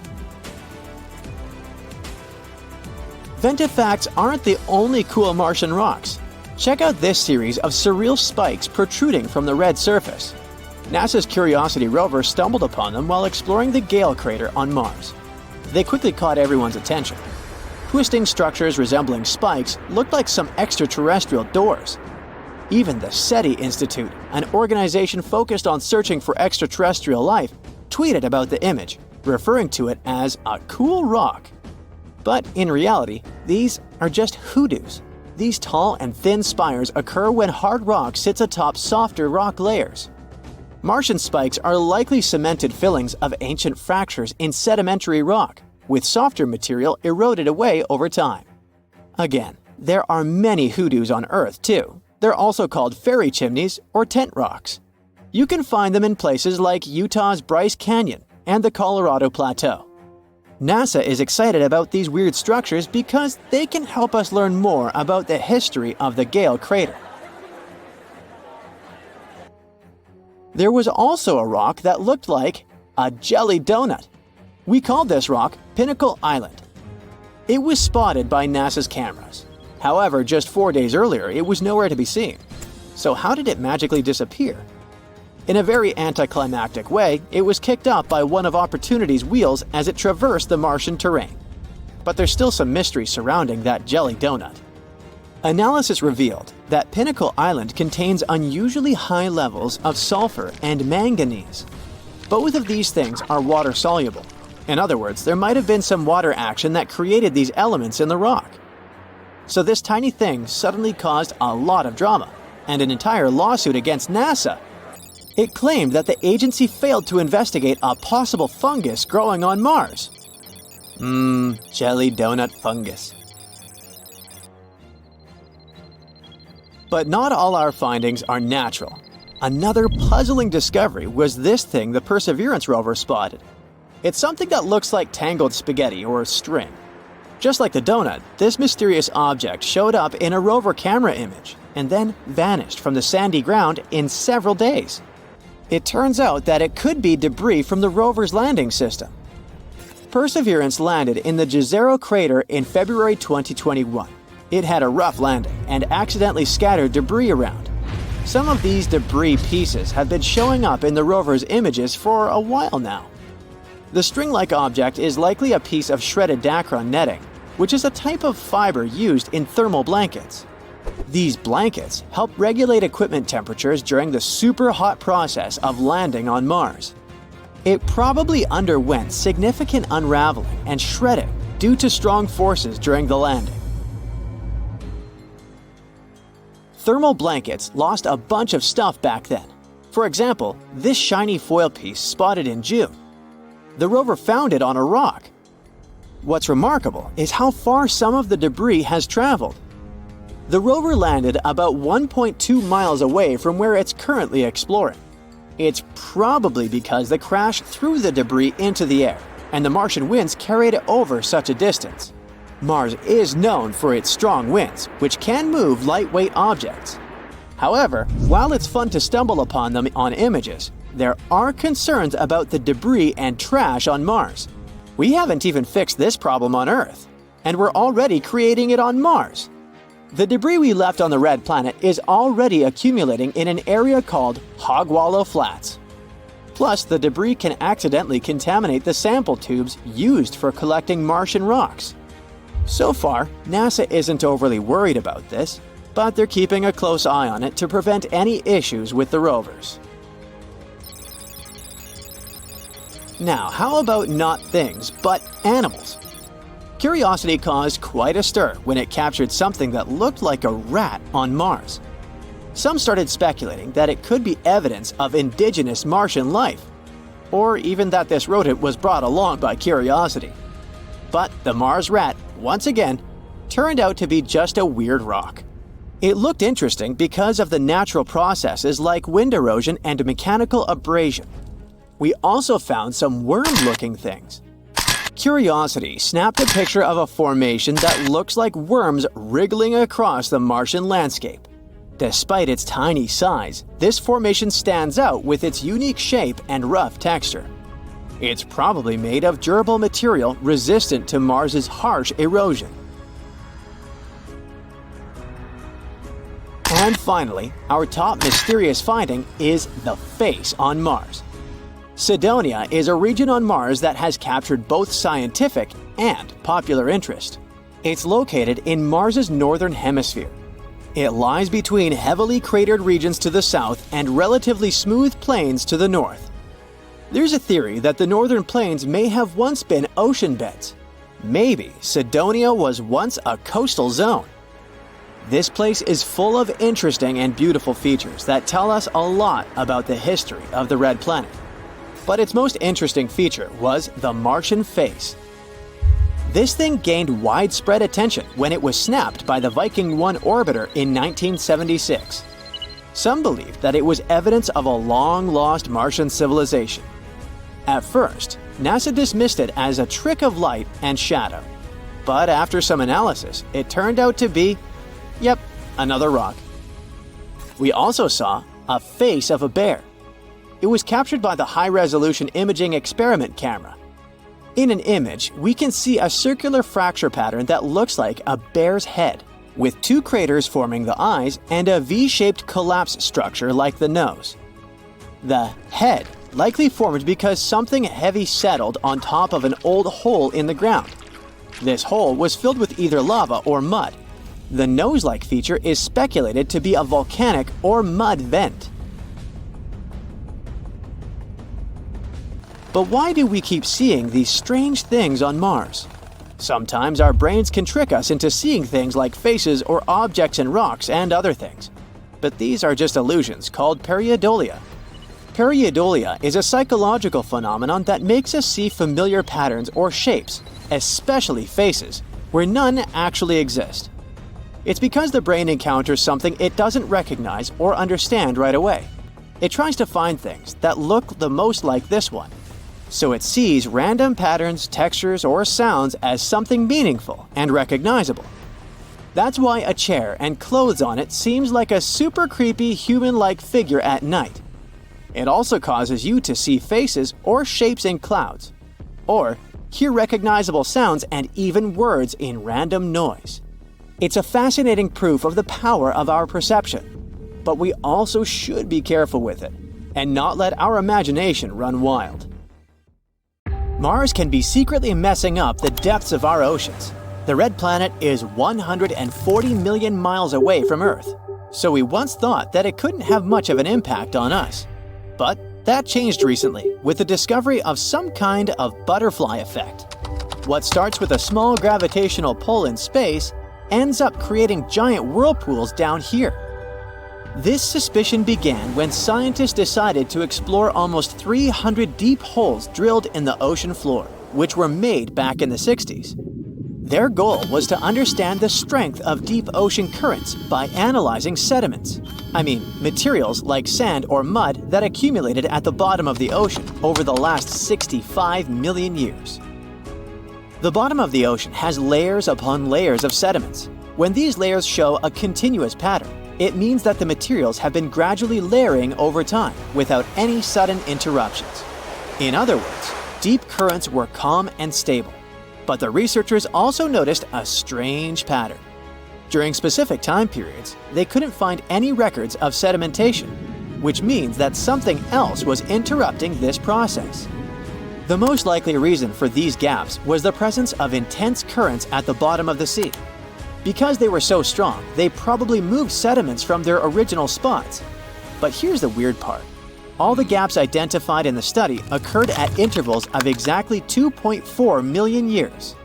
Ventifacts aren't the only cool Martian rocks. Check out this series of surreal spikes protruding from the red surface. NASA's Curiosity rover stumbled upon them while exploring the Gale crater on Mars. They quickly caught everyone's attention. Twisting structures resembling spikes looked like some extraterrestrial doors. Even the SETI Institute, an organization focused on searching for extraterrestrial life, tweeted about the image, referring to it as a cool rock. But in reality, these are just hoodoos. These tall and thin spires occur when hard rock sits atop softer rock layers. Martian spikes are likely cemented fillings of ancient fractures in sedimentary rock, with softer material eroded away over time. Again, there are many hoodoos on Earth too. They're also called fairy chimneys or tent rocks. You can find them in places like Utah's Bryce Canyon and the Colorado Plateau. NASA is excited about these weird structures because they can help us learn more about the history of the Gale crater. There was also a rock that looked like a jelly donut. We called this rock Pinnacle Island. It was spotted by NASA's cameras. However, just 4 days earlier, it was nowhere to be seen. So how did it magically disappear? In a very anticlimactic way, it was kicked up by one of Opportunity's wheels as it traversed the Martian terrain. But there's still some mystery surrounding that jelly donut. Analysis revealed that Pinnacle Island contains unusually high levels of sulfur and manganese. Both of these things are water-soluble. In other words, there might have been some water action that created these elements in the rock. So this tiny thing suddenly caused a lot of drama, and an entire lawsuit against NASA. It claimed that the agency failed to investigate a possible fungus growing on Mars. Jelly donut fungus. But not all our findings are natural. Another puzzling discovery was this thing the Perseverance rover spotted. It's something that looks like tangled spaghetti or string. Just like the donut, this mysterious object showed up in a rover camera image and then vanished from the sandy ground in several days. It turns out that it could be debris from the rover's landing system. Perseverance landed in the Jezero crater in February 2021. It had a rough landing and accidentally scattered debris around. Some of these debris pieces have been showing up in the rover's images for a while now. The string-like object is likely a piece of shredded Dacron netting, which is a type of fiber used in thermal blankets. These blankets help regulate equipment temperatures during the super hot process of landing on Mars. It probably underwent significant unraveling and shredding due to strong forces during the landing. Thermal blankets lost a bunch of stuff back then. For example, this shiny foil piece spotted in June. The rover found it on a rock. What's remarkable is how far some of the debris has traveled. The rover landed about 1.2 miles away from where it's currently exploring. It's probably because the crash threw the debris into the air, and the Martian winds carried it over such a distance. Mars is known for its strong winds, which can move lightweight objects. However, while it's fun to stumble upon them on images, there are concerns about the debris and trash on Mars. We haven't even fixed this problem on Earth, and we're already creating it on Mars. The debris we left on the red planet is already accumulating in an area called Hogwallow Flats. Plus, the debris can accidentally contaminate the sample tubes used for collecting Martian rocks. So far, NASA isn't overly worried about this, but they're keeping a close eye on it to prevent any issues with the rovers. Now, how about not things, but animals? Curiosity caused quite a stir when it captured something that looked like a rat on Mars. Some started speculating that it could be evidence of indigenous Martian life. or even that this rodent was brought along by curiosity. But the Mars rat, once again, turned out to be just a weird rock. It looked interesting because of the natural processes like wind erosion and mechanical abrasion. We also found some worm-looking things. Curiosity snapped a picture of a formation that looks like worms wriggling across the Martian landscape. Despite its tiny size, this formation stands out with its unique shape and rough texture. It's probably made of durable material resistant to Mars's harsh erosion. And finally, our top mysterious finding is the face on Mars. Cydonia is a region on Mars that has captured both scientific and popular interest. It's located in Mars's northern hemisphere. It lies between heavily cratered regions to the south and relatively smooth plains to the north. There's a theory that the northern plains may have once been ocean beds. Maybe Cydonia was once a coastal zone. This place is full of interesting and beautiful features that tell us a lot about the history of the Red Planet. But its most interesting feature was the Martian face. This thing gained widespread attention when it was snapped by the Viking 1 orbiter in 1976. Some believed that it was evidence of a long-lost Martian civilization. At first, NASA dismissed it as a trick of light and shadow. But after some analysis, it turned out to be, yep, another rock. We also saw a face of a bear. It was captured by the high-resolution imaging experiment camera. In an image, we can see a circular fracture pattern that looks like a bear's head, with two craters forming the eyes and a V-shaped collapse structure like the nose. The head likely formed because something heavy settled on top of an old hole in the ground. This hole was filled with either lava or mud. The nose-like feature is speculated to be a volcanic or mud vent. But why do we keep seeing these strange things on Mars? Sometimes our brains can trick us into seeing things like faces or objects in rocks and other things. But these are just illusions called pareidolia. Pareidolia is a psychological phenomenon that makes us see familiar patterns or shapes, especially faces, where none actually exist. It's because the brain encounters something it doesn't recognize or understand right away. It tries to find things that look the most like this one. So it sees random patterns, textures, or sounds as something meaningful and recognizable. That's why a chair and clothes on it seems like a super creepy human-like figure at night. It also causes you to see faces or shapes in clouds, or hear recognizable sounds and even words in random noise. It's a fascinating proof of the power of our perception, but we also should be careful with it and not let our imagination run wild. Mars can be secretly messing up the depths of our oceans. The Red Planet is 140 million miles away from Earth, so we once thought that it couldn't have much of an impact on us. But that changed recently with the discovery of some kind of butterfly effect. What starts with a small gravitational pull in space ends up creating giant whirlpools down here. This suspicion began when scientists decided to explore almost 300 deep holes drilled in the ocean floor, which were made back in the 60s. Their goal was to understand the strength of deep ocean currents by analyzing sediments. Materials like sand or mud that accumulated at the bottom of the ocean over the last 65 million years. The bottom of the ocean has layers upon layers of sediments. When these layers show a continuous pattern, it means that the materials have been gradually layering over time without any sudden interruptions. In other words, deep currents were calm and stable. But the researchers also noticed a strange pattern. During specific time periods, they couldn't find any records of sedimentation, which means that something else was interrupting this process. The most likely reason for these gaps was the presence of intense currents at the bottom of the sea. Because they were so strong, they probably moved sediments from their original spots. But here's the weird part. All the gaps identified in the study occurred at intervals of exactly 2.4 million years.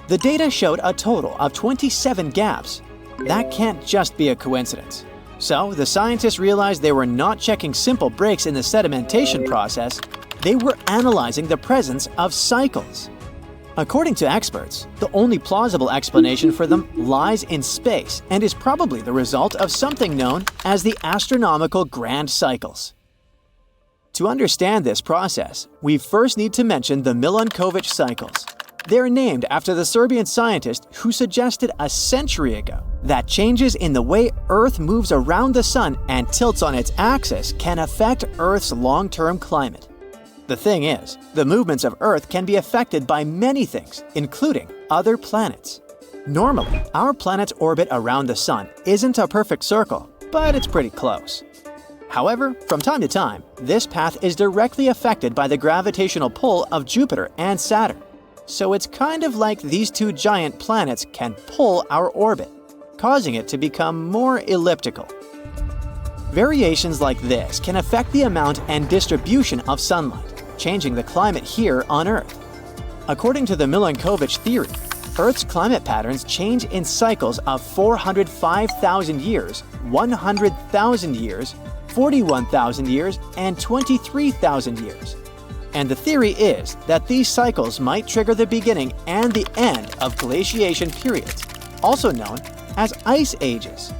The data showed a total of 27 gaps. That can't just be a coincidence. So the scientists realized they were not checking simple breaks in the sedimentation process, they were analyzing the presence of cycles. According to experts, the only plausible explanation for them lies in space and is probably the result of something known as the astronomical grand cycles. To understand this process, we first need to mention the Milankovitch cycles. They're named after the Serbian scientist who suggested a century ago that changes in the way Earth moves around the Sun and tilts on its axis can affect Earth's long-term climate. The thing is, the movements of Earth can be affected by many things, including other planets. Normally, our planet's orbit around the Sun isn't a perfect circle, but it's pretty close. However, from time to time, this path is directly affected by the gravitational pull of Jupiter and Saturn. So it's kind of like these two giant planets can pull our orbit, causing it to become more elliptical. Variations like this can affect the amount and distribution of sunlight, changing the climate here on Earth. According to the Milankovitch theory, Earth's climate patterns change in cycles of 405,000 years, 100,000 years, 41,000 years, and 23,000 years. And the theory is that these cycles might trigger the beginning and the end of glaciation periods, also known as ice ages.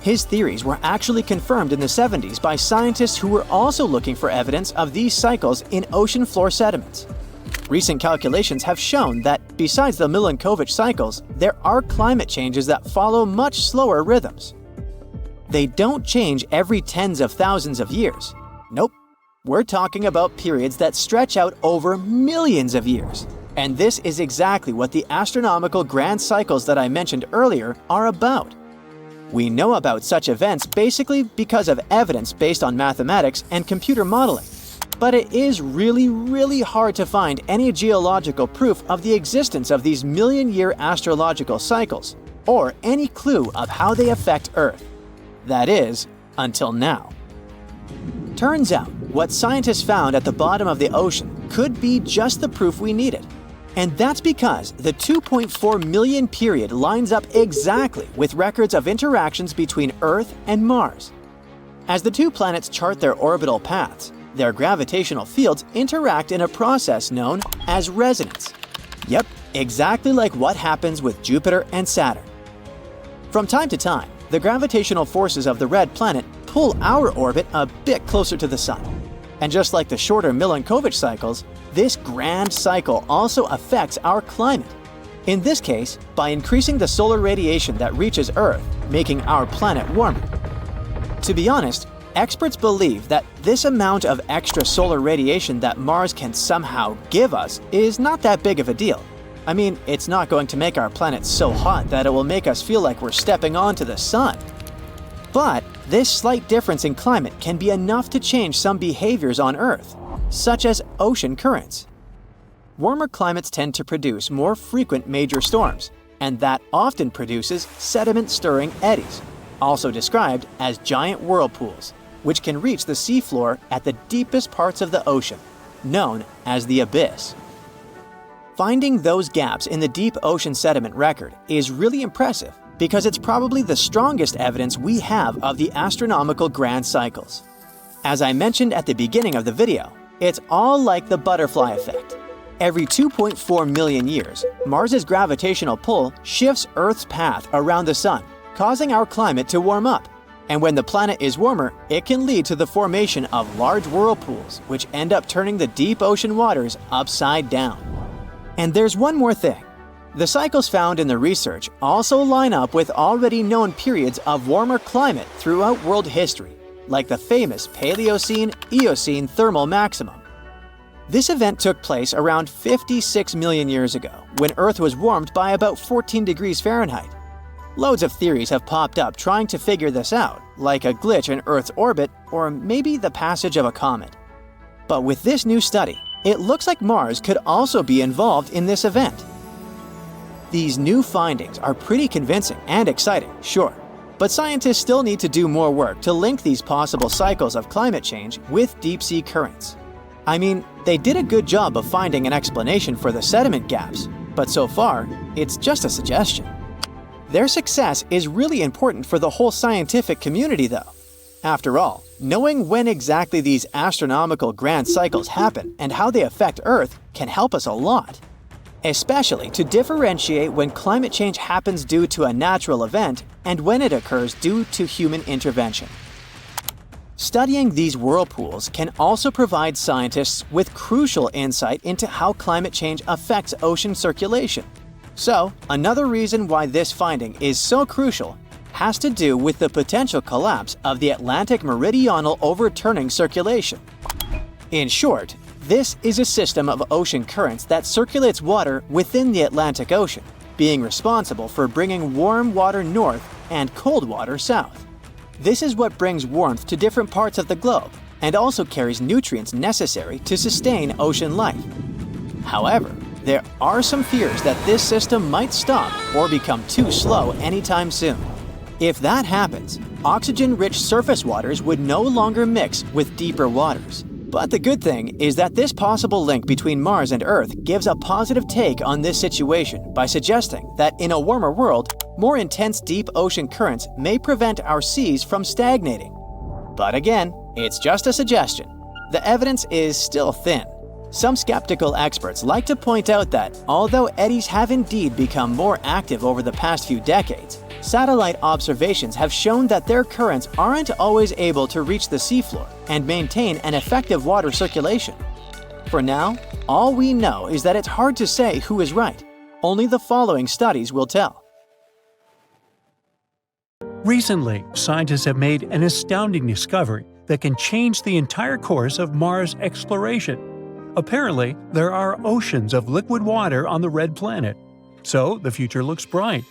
His theories were actually confirmed in the 70s by scientists who were also looking for evidence of these cycles in ocean floor sediments. Recent calculations have shown that besides the Milankovitch cycles, there are climate changes that follow much slower rhythms. They don't change every tens of thousands of years. Nope. We're talking about periods that stretch out over millions of years. And this is exactly what the astronomical grand cycles that I mentioned earlier are about. We know about such events basically because of evidence based on mathematics and computer modeling. But it is really hard to find any geological proof of the existence of these million-year astrological cycles, or any clue of how they affect Earth. That is, until now. Turns out, what scientists found at the bottom of the ocean could be just the proof we needed. And that's because the 2.4 million period lines up exactly with records of interactions between Earth and Mars. As the two planets chart their orbital paths, their gravitational fields interact in a process known as resonance. Yep, exactly like what happens with Jupiter and Saturn. From time to time, the gravitational forces of the red planet pull our orbit a bit closer to the Sun. And just like the shorter Milankovitch cycles, this grand cycle also affects our climate. In this case, by increasing the solar radiation that reaches Earth, making our planet warmer. To be honest, experts believe that this amount of extra solar radiation that Mars can somehow give us is not that big of a deal. I mean, it's not going to make our planet so hot that it will make us feel like we're stepping onto the Sun. But this slight difference in climate can be enough to change some behaviors on Earth, such as ocean currents. Warmer climates tend to produce more frequent major storms, and that often produces sediment-stirring eddies, also described as giant whirlpools, which can reach the seafloor at the deepest parts of the ocean, known as the abyss. Finding those gaps in the deep ocean sediment record is really impressive because it's probably the strongest evidence we have of the astronomical grand cycles. As I mentioned at the beginning of the video, it's all like the butterfly effect. Every 2.4 million years, Mars's gravitational pull shifts Earth's path around the Sun, causing our climate to warm up. And when the planet is warmer, it can lead to the formation of large whirlpools, which end up turning the deep ocean waters upside down. And there's one more thing. The cycles found in the research also line up with already known periods of warmer climate throughout world history, like the famous Paleocene-Eocene thermal maximum. This event took place around 56 million years ago, when Earth was warmed by about 14 degrees Fahrenheit. Loads of theories have popped up trying to figure this out, like a glitch in Earth's orbit or maybe the passage of a comet. But with this new study, it looks like Mars could also be involved in this event. These new findings are pretty convincing and exciting, sure, but scientists still need to do more work to link these possible cycles of climate change with deep-sea currents. I mean, they did a good job of finding an explanation for the sediment gaps, but so far, it's just a suggestion. Their success is really important for the whole scientific community, though. After all, Knowing when exactly these astronomical grand cycles happen and how they affect Earth can help us a lot, especially to differentiate when climate change happens due to a natural event and when it occurs due to human intervention. Studying these whirlpools can also provide scientists with crucial insight into how climate change affects ocean circulation. So, another reason why this finding is so crucial has to do with the potential collapse of the Atlantic meridional overturning circulation. In short, this is a system of ocean currents that circulates water within the Atlantic Ocean, being responsible for bringing warm water north and cold water south. This is what brings warmth to different parts of the globe and also carries nutrients necessary to sustain ocean life. However, there are some fears that this system might stop or become too slow anytime soon. If that happens, oxygen-rich surface waters would no longer mix with deeper waters. But the good thing is that this possible link between Mars and Earth gives a positive take on this situation by suggesting that in a warmer world, more intense deep ocean currents may prevent our seas from stagnating. But again, it's just a suggestion. The evidence is still thin. Some skeptical experts like to point out that although eddies have indeed become more active over the past few decades, satellite observations have shown that their currents aren't always able to reach the seafloor and maintain an effective water circulation. For now, all we know is that it's hard to say who is right. Only the following studies will tell. Recently, scientists have made an astounding discovery that can change the entire course of Mars exploration. Apparently, there are oceans of liquid water on the red planet, so the future looks bright.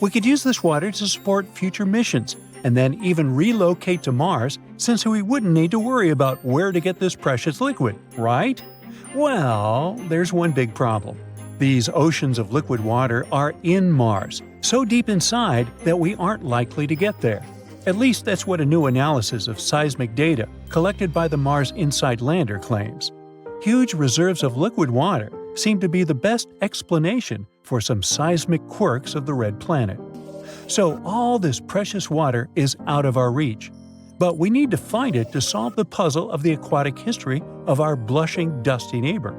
We could use this water to support future missions and then even relocate to Mars since we wouldn't need to worry about where to get this precious liquid, right? Well, there's one big problem. These oceans of liquid water are in Mars, so deep inside that we aren't likely to get there. At least that's what a new analysis of seismic data collected by the Mars Insight lander claims. Huge reserves of liquid water seem to be the best explanation for some seismic quirks of the red planet. So all this precious water is out of our reach. But we need to find it to solve the puzzle of the aquatic history of our blushing, dusty neighbor.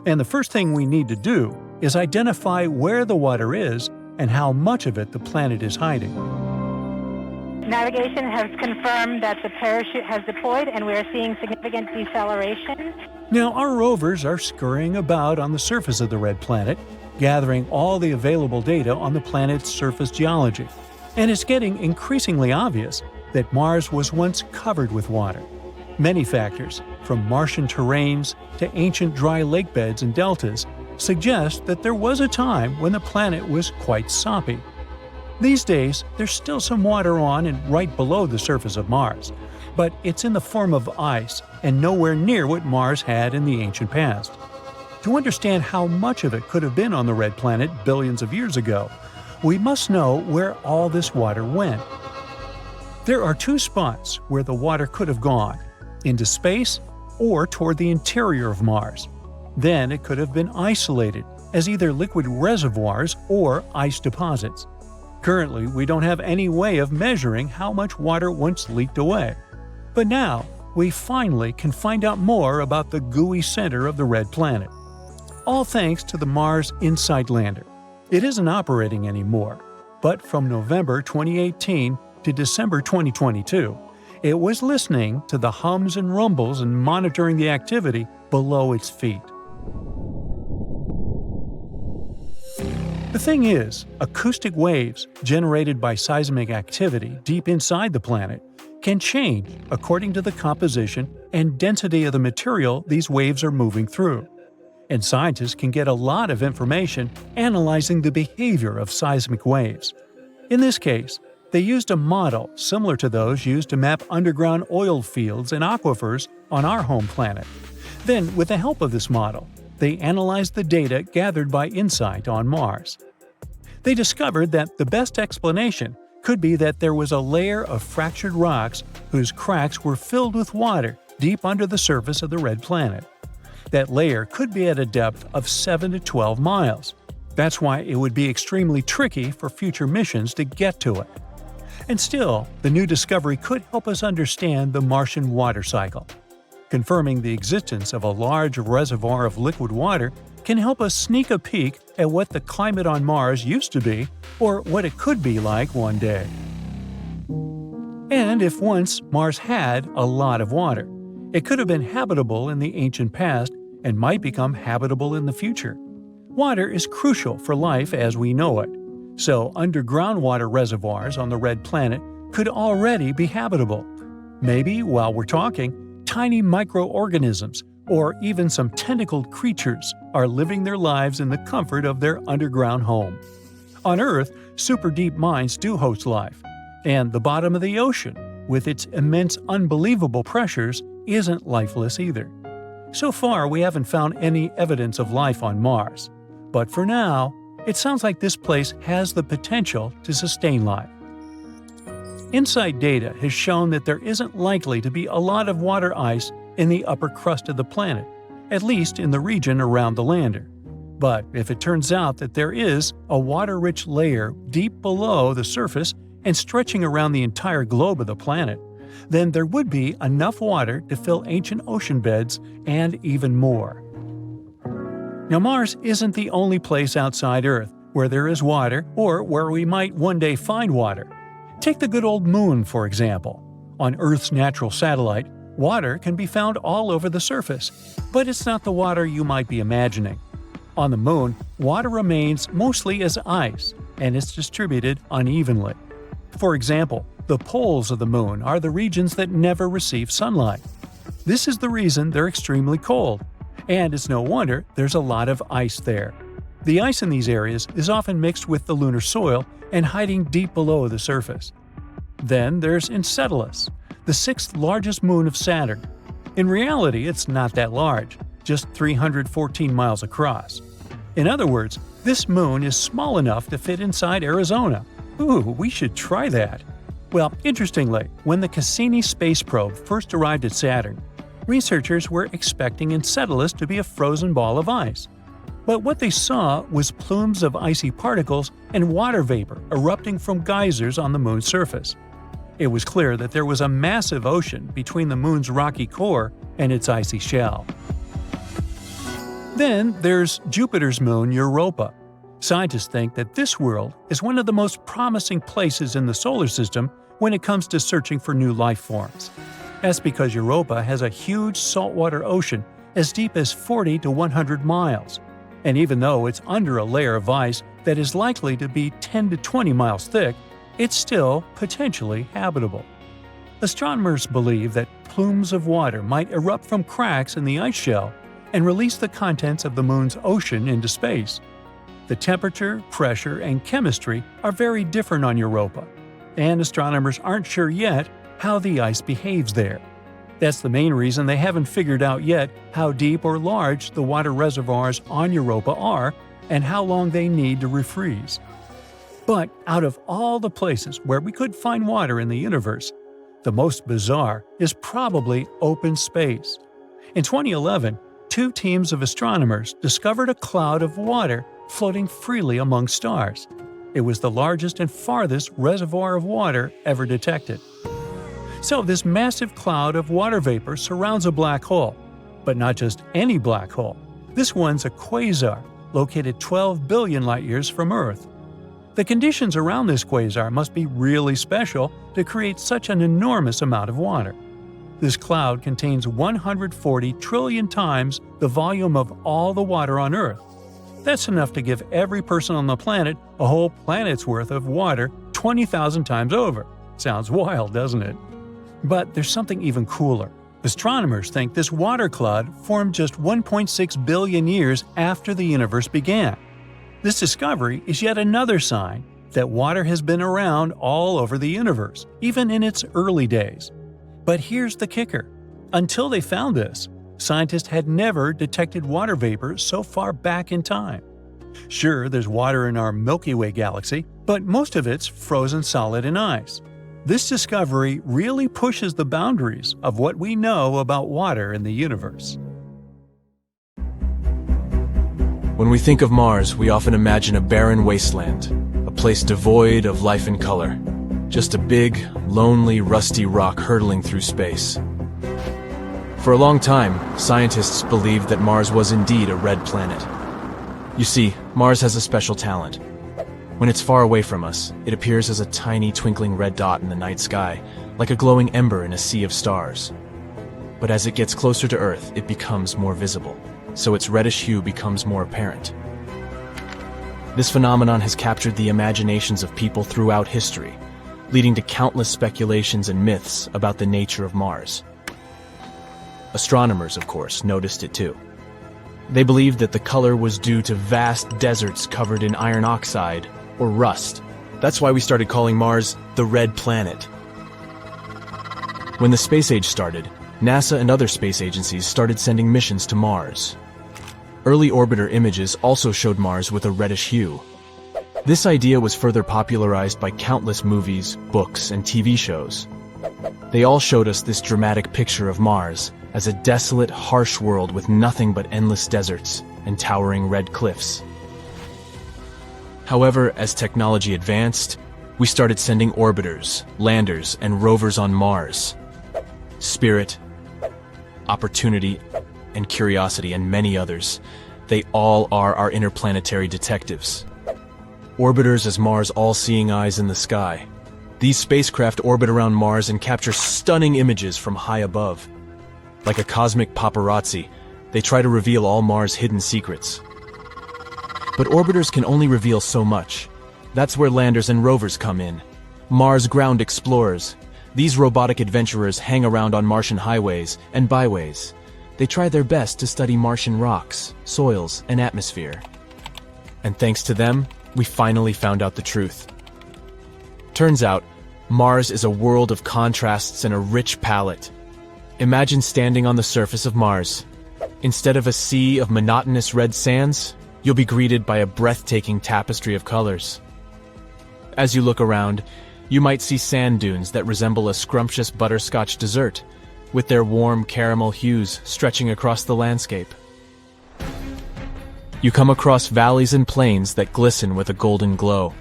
And the first thing we need to do is identify where the water is and how much of it the planet is hiding. Navigation has confirmed that the parachute has deployed and we are seeing significant deceleration. Now, our rovers are scurrying about on the surface of the red planet, gathering all the available data on the planet's surface geology. And it's getting increasingly obvious that Mars was once covered with water. Many factors, from Martian terrains to ancient dry lake beds and deltas, suggest that there was a time when the planet was quite soppy. These days, there's still some water on and right below the surface of Mars, but it's in the form of ice and nowhere near what Mars had in the ancient past. To understand how much of it could have been on the red planet billions of years ago, we must know where all this water went. There are two spots where the water could have gone: into space or toward the interior of Mars. Then it could have been isolated as either liquid reservoirs or ice deposits. Currently, we don't have any way of measuring how much water once leaked away. But now, we finally can find out more about the gooey center of the red planet. All thanks to the Mars Insight lander. It isn't operating anymore, but from November 2018 to December 2022, it was listening to the hums and rumbles and monitoring the activity below its feet. The thing is, acoustic waves generated by seismic activity deep inside the planet can change according to the composition and density of the material these waves are moving through. And scientists can get a lot of information analyzing the behavior of seismic waves. In this case, they used a model similar to those used to map underground oil fields and aquifers on our home planet. Then, with the help of this model, they analyzed the data gathered by InSight on Mars. They discovered that the best explanation could be that there was a layer of fractured rocks whose cracks were filled with water deep under the surface of the red planet. That layer could be at a depth of 7 to 12 miles. That's why it would be extremely tricky for future missions to get to it. And still, the new discovery could help us understand the Martian water cycle. Confirming the existence of a large reservoir of liquid water can help us sneak a peek at what the climate on Mars used to be, or what it could be like one day. And if once Mars had a lot of water, it could have been habitable in the ancient past and might become habitable in the future. Water is crucial for life as we know it, so underground water reservoirs on the red planet could already be habitable. Maybe, while we're talking, tiny microorganisms or even some tentacled creatures are living their lives in the comfort of their underground home. On Earth, super deep mines do host life, and the bottom of the ocean, with its immense unbelievable pressures, isn't lifeless either. So far, we haven't found any evidence of life on Mars, but for now, it sounds like this place has the potential to sustain life. InSight data has shown that there isn't likely to be a lot of water ice in the upper crust of the planet, at least in the region around the lander. But if it turns out that there is a water-rich layer deep below the surface and stretching around the entire globe of the planet, then there would be enough water to fill ancient ocean beds and even more. Now, Mars isn't the only place outside Earth where there is water or where we might one day find water. Take the good old Moon, for example. On Earth's natural satellite, water can be found all over the surface, but it's not the water you might be imagining. On the Moon, water remains mostly as ice, and it's distributed unevenly. For example, the poles of the Moon are the regions that never receive sunlight. This is the reason they're extremely cold, and it's no wonder there's a lot of ice there. The ice in these areas is often mixed with the lunar soil and hiding deep below the surface. Then there's Enceladus, the sixth largest moon of Saturn. In reality, it's not that large, just 314 miles across. In other words, this moon is small enough to fit inside Arizona. Ooh, we should try that. Well, interestingly, when the Cassini space probe first arrived at Saturn, researchers were expecting Enceladus to be a frozen ball of ice. But what they saw was plumes of icy particles and water vapor erupting from geysers on the moon's surface. It was clear that there was a massive ocean between the moon's rocky core and its icy shell. Then there's Jupiter's moon Europa. Scientists think that this world is one of the most promising places in the solar system when it comes to searching for new life forms. That's because Europa has a huge saltwater ocean as deep as 40 to 100 miles. And even though it's under a layer of ice that is likely to be 10 to 20 miles thick, it's still potentially habitable. Astronomers believe that plumes of water might erupt from cracks in the ice shell and release the contents of the moon's ocean into space. The temperature, pressure, and chemistry are very different on Europa, and astronomers aren't sure yet how the ice behaves there. That's the main reason they haven't figured out yet how deep or large the water reservoirs on Europa are and how long they need to refreeze. But out of all the places where we could find water in the universe, the most bizarre is probably open space. In 2011, two teams of astronomers discovered a cloud of water floating freely among stars. It was the largest and farthest reservoir of water ever detected. So this massive cloud of water vapor surrounds a black hole, but not just any black hole. This one's a quasar, located 12 billion light-years from Earth. The conditions around this quasar must be really special to create such an enormous amount of water. This cloud contains 140 trillion times the volume of all the water on Earth. That's enough to give every person on the planet a whole planet's worth of water 20,000 times over. Sounds wild, doesn't it? But there's something even cooler. Astronomers think this water cloud formed just 1.6 billion years after the universe began. This discovery is yet another sign that water has been around all over the universe, even in its early days. But here's the kicker. Until they found this, scientists had never detected water vapor so far back in time. Sure, there's water in our Milky Way galaxy, but most of it's frozen solid in ice. This discovery really pushes the boundaries of what we know about water in the universe. When we think of Mars, we often imagine a barren wasteland, a place devoid of life and color. Just a big, lonely, rusty rock hurtling through space. For a long time, scientists believed that Mars was indeed a red planet. You see, Mars has a special talent. When it's far away from us, it appears as a tiny twinkling red dot in the night sky, like a glowing ember in a sea of stars. But as it gets closer to Earth, it becomes more visible, so its reddish hue becomes more apparent. This phenomenon has captured the imaginations of people throughout history, leading to countless speculations and myths about the nature of Mars. Astronomers, of course, noticed it too. They believed that the color was due to vast deserts covered in iron oxide or rust. That's why we started calling Mars the Red Planet. When the space age started, NASA and other space agencies started sending missions to Mars. Early orbiter images also showed Mars with a reddish hue. This idea was further popularized by countless movies, books, and TV shows. They all showed us this dramatic picture of Mars as a desolate, harsh world with nothing but endless deserts and towering red cliffs. However, as technology advanced, we started sending orbiters, landers, and rovers on Mars. Spirit, Opportunity, and Curiosity, and many others. They all are our interplanetary detectives. Orbiters as Mars' all-seeing eyes in the sky. These spacecraft orbit around Mars and capture stunning images from high above. Like a cosmic paparazzi, they try to reveal all Mars' hidden secrets. But orbiters can only reveal so much. That's where landers and rovers come in. Mars ground explorers. These robotic adventurers hang around on Martian highways and byways. They try their best to study Martian rocks, soils, and atmosphere. And thanks to them, we finally found out the truth. Turns out, Mars is a world of contrasts and a rich palette. Imagine standing on the surface of Mars. Instead of a sea of monotonous red sands, you'll be greeted by a breathtaking tapestry of colors. As you look around, you might see sand dunes that resemble a scrumptious butterscotch dessert, with their warm caramel hues stretching across the landscape. You come across valleys and plains that glisten with a golden glow,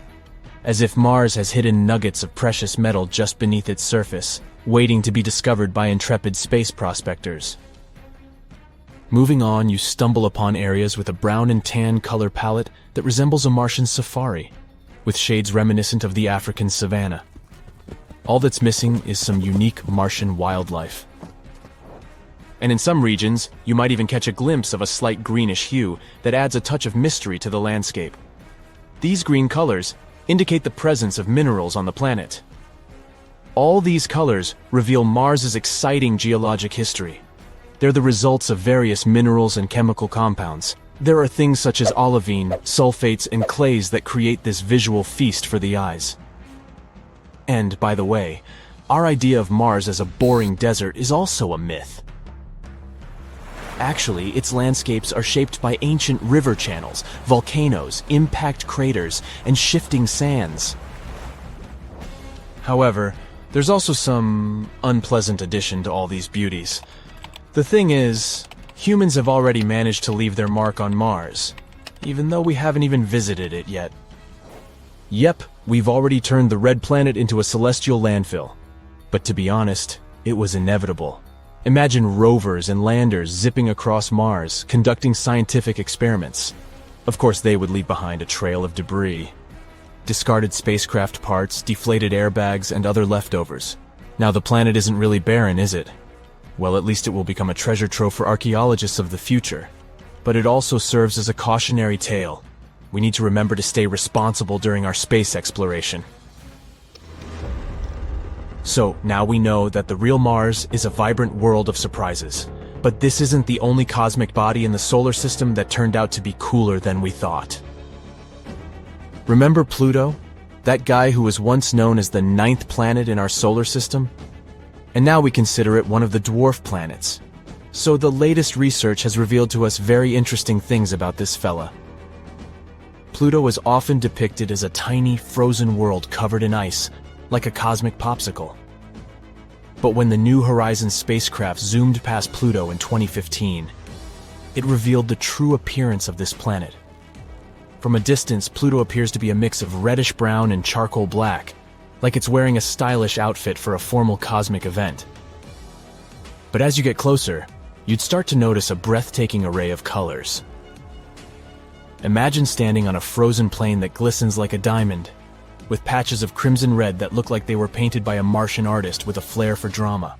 as if Mars has hidden nuggets of precious metal just beneath its surface, waiting to be discovered by intrepid space prospectors. Moving on, you stumble upon areas with a brown and tan color palette that resembles a Martian safari, with shades reminiscent of the African savanna. All that's missing is some unique Martian wildlife. And in some regions, you might even catch a glimpse of a slight greenish hue that adds a touch of mystery to the landscape. These green colors indicate the presence of minerals on the planet. All these colors reveal Mars's exciting geologic history. They're the results of various minerals and chemical compounds. There are things such as olivine, sulfates, and clays that create this visual feast for the eyes. And, by the way, our idea of Mars as a boring desert is also a myth. Actually, its landscapes are shaped by ancient river channels, volcanoes, impact craters, and shifting sands. However, there's also some unpleasant addition to all these beauties. The thing is, humans have already managed to leave their mark on Mars, even though we haven't even visited it yet. Yep, we've already turned the Red Planet into a celestial landfill. But to be honest, it was inevitable. Imagine rovers and landers zipping across Mars, conducting scientific experiments. Of course, they would leave behind a trail of debris. Discarded spacecraft parts, deflated airbags, and other leftovers. Now the planet isn't really barren, is it? Well, at least it will become a treasure trove for archaeologists of the future. But it also serves as a cautionary tale. We need to remember to stay responsible during our space exploration. So, now we know that the real Mars is a vibrant world of surprises. But this isn't the only cosmic body in the solar system that turned out to be cooler than we thought. Remember Pluto? That guy who was once known as the 9th planet in our solar system? And now we consider it one of the dwarf planets. So the latest research has revealed to us very interesting things about this fella. Pluto is often depicted as a tiny, frozen world covered in ice, like a cosmic popsicle. But when the New Horizons spacecraft zoomed past Pluto in 2015, it revealed the true appearance of this planet. From a distance, Pluto appears to be a mix of reddish-brown and charcoal black, like it's wearing a stylish outfit for a formal cosmic event. But as you get closer, you'd start to notice a breathtaking array of colors. Imagine standing on a frozen plain that glistens like a diamond, with patches of crimson red that look like they were painted by a Martian artist with a flair for drama.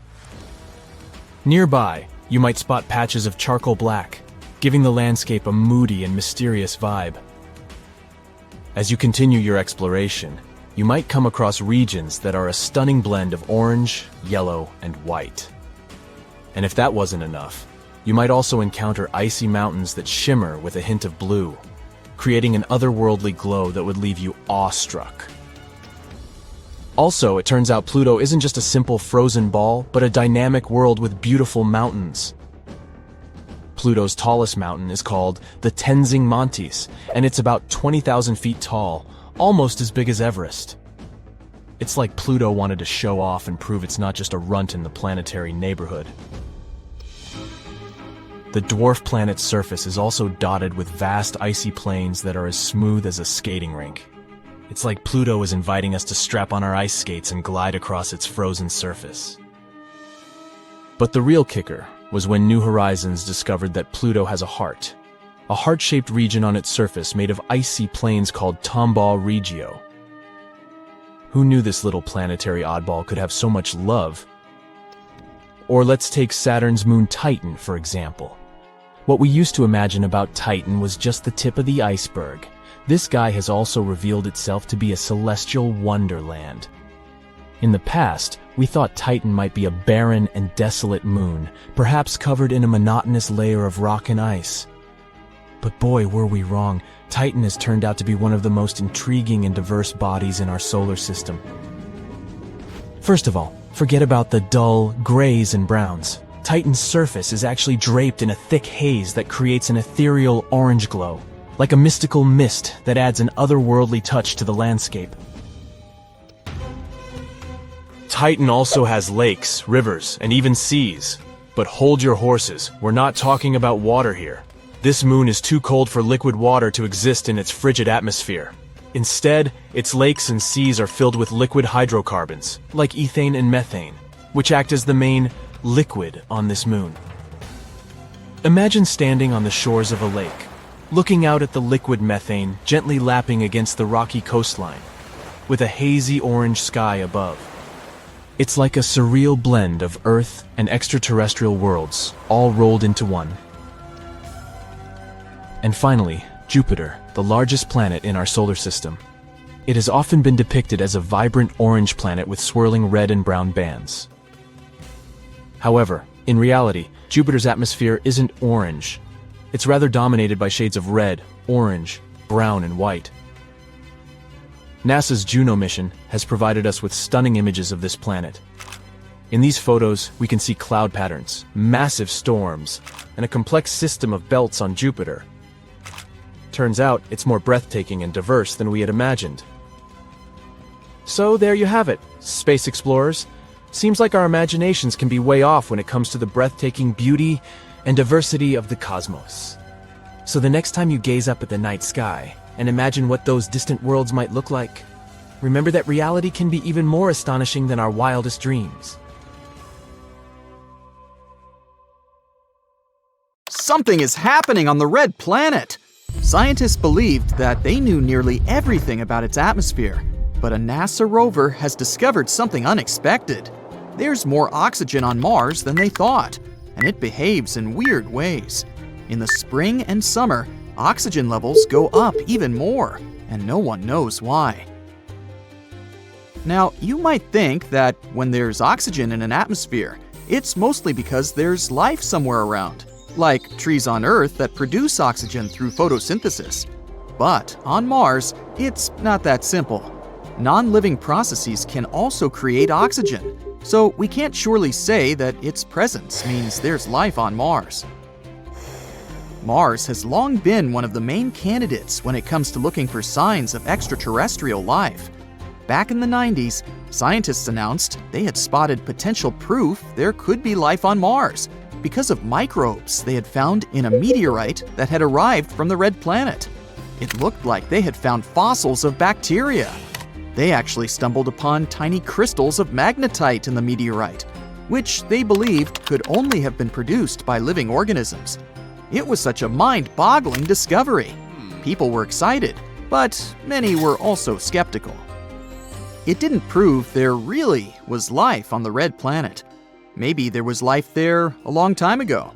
Nearby, you might spot patches of charcoal black, giving the landscape a moody and mysterious vibe. As you continue your exploration, you might come across regions that are a stunning blend of orange, yellow, and white. And if that wasn't enough, you might also encounter icy mountains that shimmer with a hint of blue, creating an otherworldly glow that would leave you awestruck. Also, it turns out Pluto isn't just a simple frozen ball, but a dynamic world with beautiful mountains. Pluto's tallest mountain is called the Tenzing Montes, and it's about 20,000 feet tall, almost as big as Everest. It's like Pluto wanted to show off and prove it's not just a runt in the planetary neighborhood. The dwarf planet's surface is also dotted with vast icy plains that are as smooth as a skating rink. It's like Pluto is inviting us to strap on our ice skates and glide across its frozen surface. But the real kicker was when New Horizons discovered that Pluto has a heart-shaped region on its surface made of icy plains called Tomball Regio. Who knew this little planetary oddball could have so much love? Or let's take Saturn's moon Titan, for example. What we used to imagine about Titan was just the tip of the iceberg. This guy has also revealed itself to be a celestial wonderland. In the past, we thought Titan might be a barren and desolate moon, perhaps covered in a monotonous layer of rock and ice. But boy, were we wrong. Titan has turned out to be one of the most intriguing and diverse bodies in our solar system. First of all, forget about the dull grays and browns. Titan's surface is actually draped in a thick haze that creates an ethereal orange glow, like a mystical mist that adds an otherworldly touch to the landscape. Titan also has lakes, rivers, and even seas. But hold your horses, we're not talking about water here. This moon is too cold for liquid water to exist in its frigid atmosphere. Instead, its lakes and seas are filled with liquid hydrocarbons, like ethane and methane, which act as the main liquid on this moon. Imagine standing on the shores of a lake, looking out at the liquid methane gently lapping against the rocky coastline, with a hazy orange sky above. It's like a surreal blend of Earth and extraterrestrial worlds, all rolled into one. And finally, Jupiter, the largest planet in our solar system. It has often been depicted as a vibrant orange planet with swirling red and brown bands. However, in reality, Jupiter's atmosphere isn't orange. It's rather dominated by shades of red, orange, brown, and white. NASA's Juno mission has provided us with stunning images of this planet. In these photos, we can see cloud patterns, massive storms, and a complex system of belts on Jupiter. Turns out, it's more breathtaking and diverse than we had imagined. So there you have it, space explorers. Seems like our imaginations can be way off when it comes to the breathtaking beauty and diversity of the cosmos. So the next time you gaze up at the night sky and imagine what those distant worlds might look like, remember that reality can be even more astonishing than our wildest dreams. Something is happening on the red planet! Scientists believed that they knew nearly everything about its atmosphere, but a NASA rover has discovered something unexpected. There's more oxygen on Mars than they thought, and it behaves in weird ways. In the spring and summer, oxygen levels go up even more, and no one knows why. Now, you might think that when there's oxygen in an atmosphere, it's mostly because there's life somewhere around, like trees on Earth that produce oxygen through photosynthesis. But on Mars, it's not that simple. Non-living processes can also create oxygen, so we can't surely say that its presence means there's life on Mars. Mars has long been one of the main candidates when it comes to looking for signs of extraterrestrial life. Back in the 90s, scientists announced they had spotted potential proof there could be life on Mars because of microbes they had found in a meteorite that had arrived from the red planet. It looked like they had found fossils of bacteria. They actually stumbled upon tiny crystals of magnetite in the meteorite, which they believed could only have been produced by living organisms. It was such a mind-boggling discovery. People were excited, but many were also skeptical. It didn't prove there really was life on the red planet. Maybe there was life there a long time ago.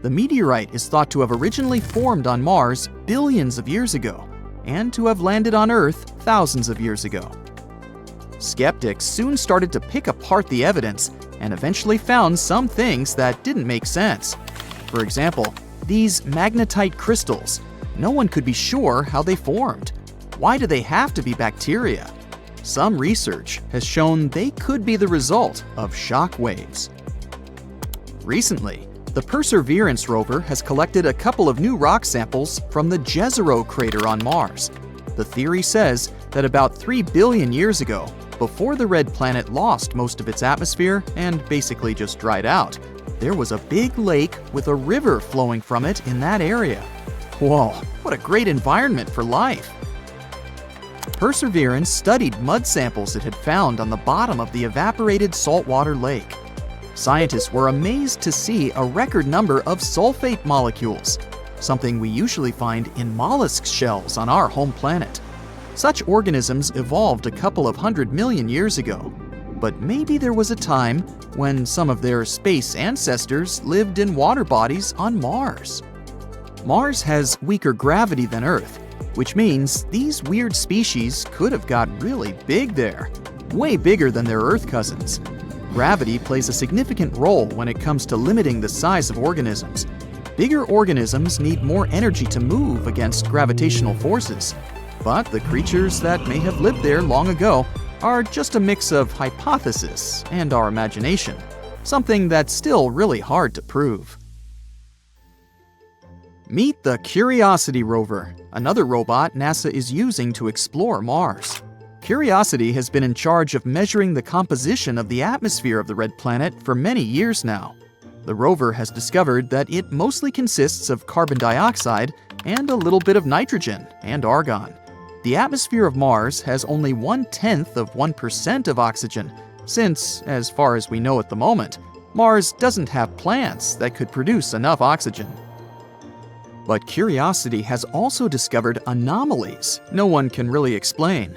The meteorite is thought to have originally formed on Mars billions of years ago, and to have landed on Earth thousands of years ago. Skeptics soon started to pick apart the evidence and eventually found some things that didn't make sense. For example, these magnetite crystals. No one could be sure how they formed. Why do they have to be bacteria? Some research has shown they could be the result of shock waves. Recently, the Perseverance rover has collected a couple of new rock samples from the Jezero crater on Mars. The theory says that about 3 billion years ago, before the red planet lost most of its atmosphere and basically just dried out, there was a big lake with a river flowing from it in that area. Whoa, what a great environment for life! Perseverance studied mud samples it had found on the bottom of the evaporated saltwater lake. Scientists were amazed to see a record number of sulfate molecules, something we usually find in mollusk shells on our home planet. Such organisms evolved a couple of 100 million years ago, but maybe there was a time when some of their space ancestors lived in water bodies on Mars. Mars has weaker gravity than Earth, which means these weird species could have got really big there, way bigger than their Earth cousins. Gravity plays a significant role when it comes to limiting the size of organisms. Bigger organisms need more energy to move against gravitational forces, but the creatures that may have lived there long ago are just a mix of hypothesis and our imagination, something that's still really hard to prove. Meet the Curiosity rover, another robot NASA is using to explore Mars. Curiosity has been in charge of measuring the composition of the atmosphere of the red planet for many years now. The rover has discovered that it mostly consists of carbon dioxide and a little bit of nitrogen and argon. The atmosphere of Mars has only 0.1% of oxygen, since, as far as we know at the moment, Mars doesn't have plants that could produce enough oxygen. But Curiosity has also discovered anomalies no one can really explain.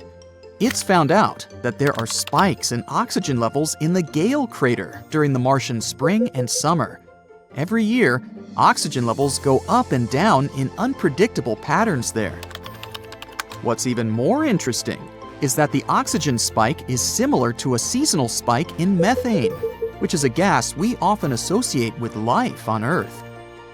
It's found out that there are spikes in oxygen levels in the Gale crater during the Martian spring and summer. Every year, oxygen levels go up and down in unpredictable patterns there. What's even more interesting is that the oxygen spike is similar to a seasonal spike in methane, which is a gas we often associate with life on Earth.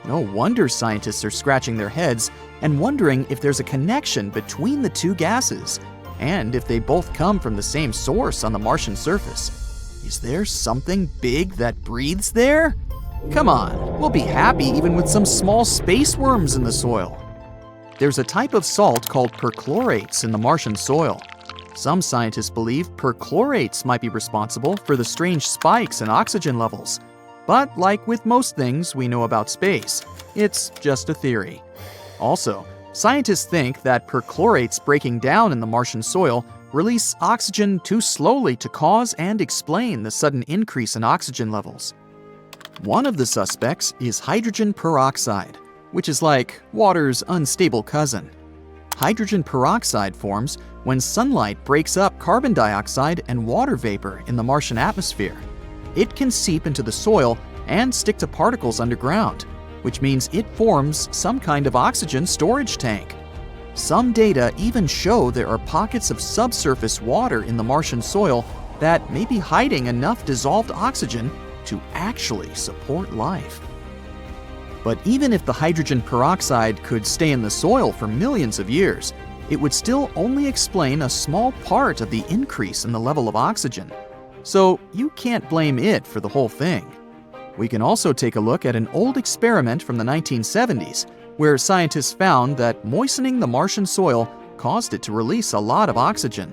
No wonder scientists are scratching their heads and wondering if there's a connection between the two gases, and if they both come from the same source on the Martian surface. Is there something big that breathes there? Come on, we'll be happy even with some small space worms in the soil. There's a type of salt called perchlorates in the Martian soil. Some scientists believe perchlorates might be responsible for the strange spikes in oxygen levels. But like with most things we know about space, it's just a theory. Also, scientists think that perchlorates breaking down in the Martian soil release oxygen too slowly to cause and explain the sudden increase in oxygen levels. One of the suspects is hydrogen peroxide, which is like water's unstable cousin. Hydrogen peroxide forms when sunlight breaks up carbon dioxide and water vapor in the Martian atmosphere. It can seep into the soil and stick to particles underground, which means it forms some kind of oxygen storage tank. Some data even show there are pockets of subsurface water in the Martian soil that may be hiding enough dissolved oxygen to actually support life. But even if the hydrogen peroxide could stay in the soil for millions of years, it would still only explain a small part of the increase in the level of oxygen. So you can't blame it for the whole thing. We can also take a look at an old experiment from the 1970s, where scientists found that moistening the Martian soil caused it to release a lot of oxygen.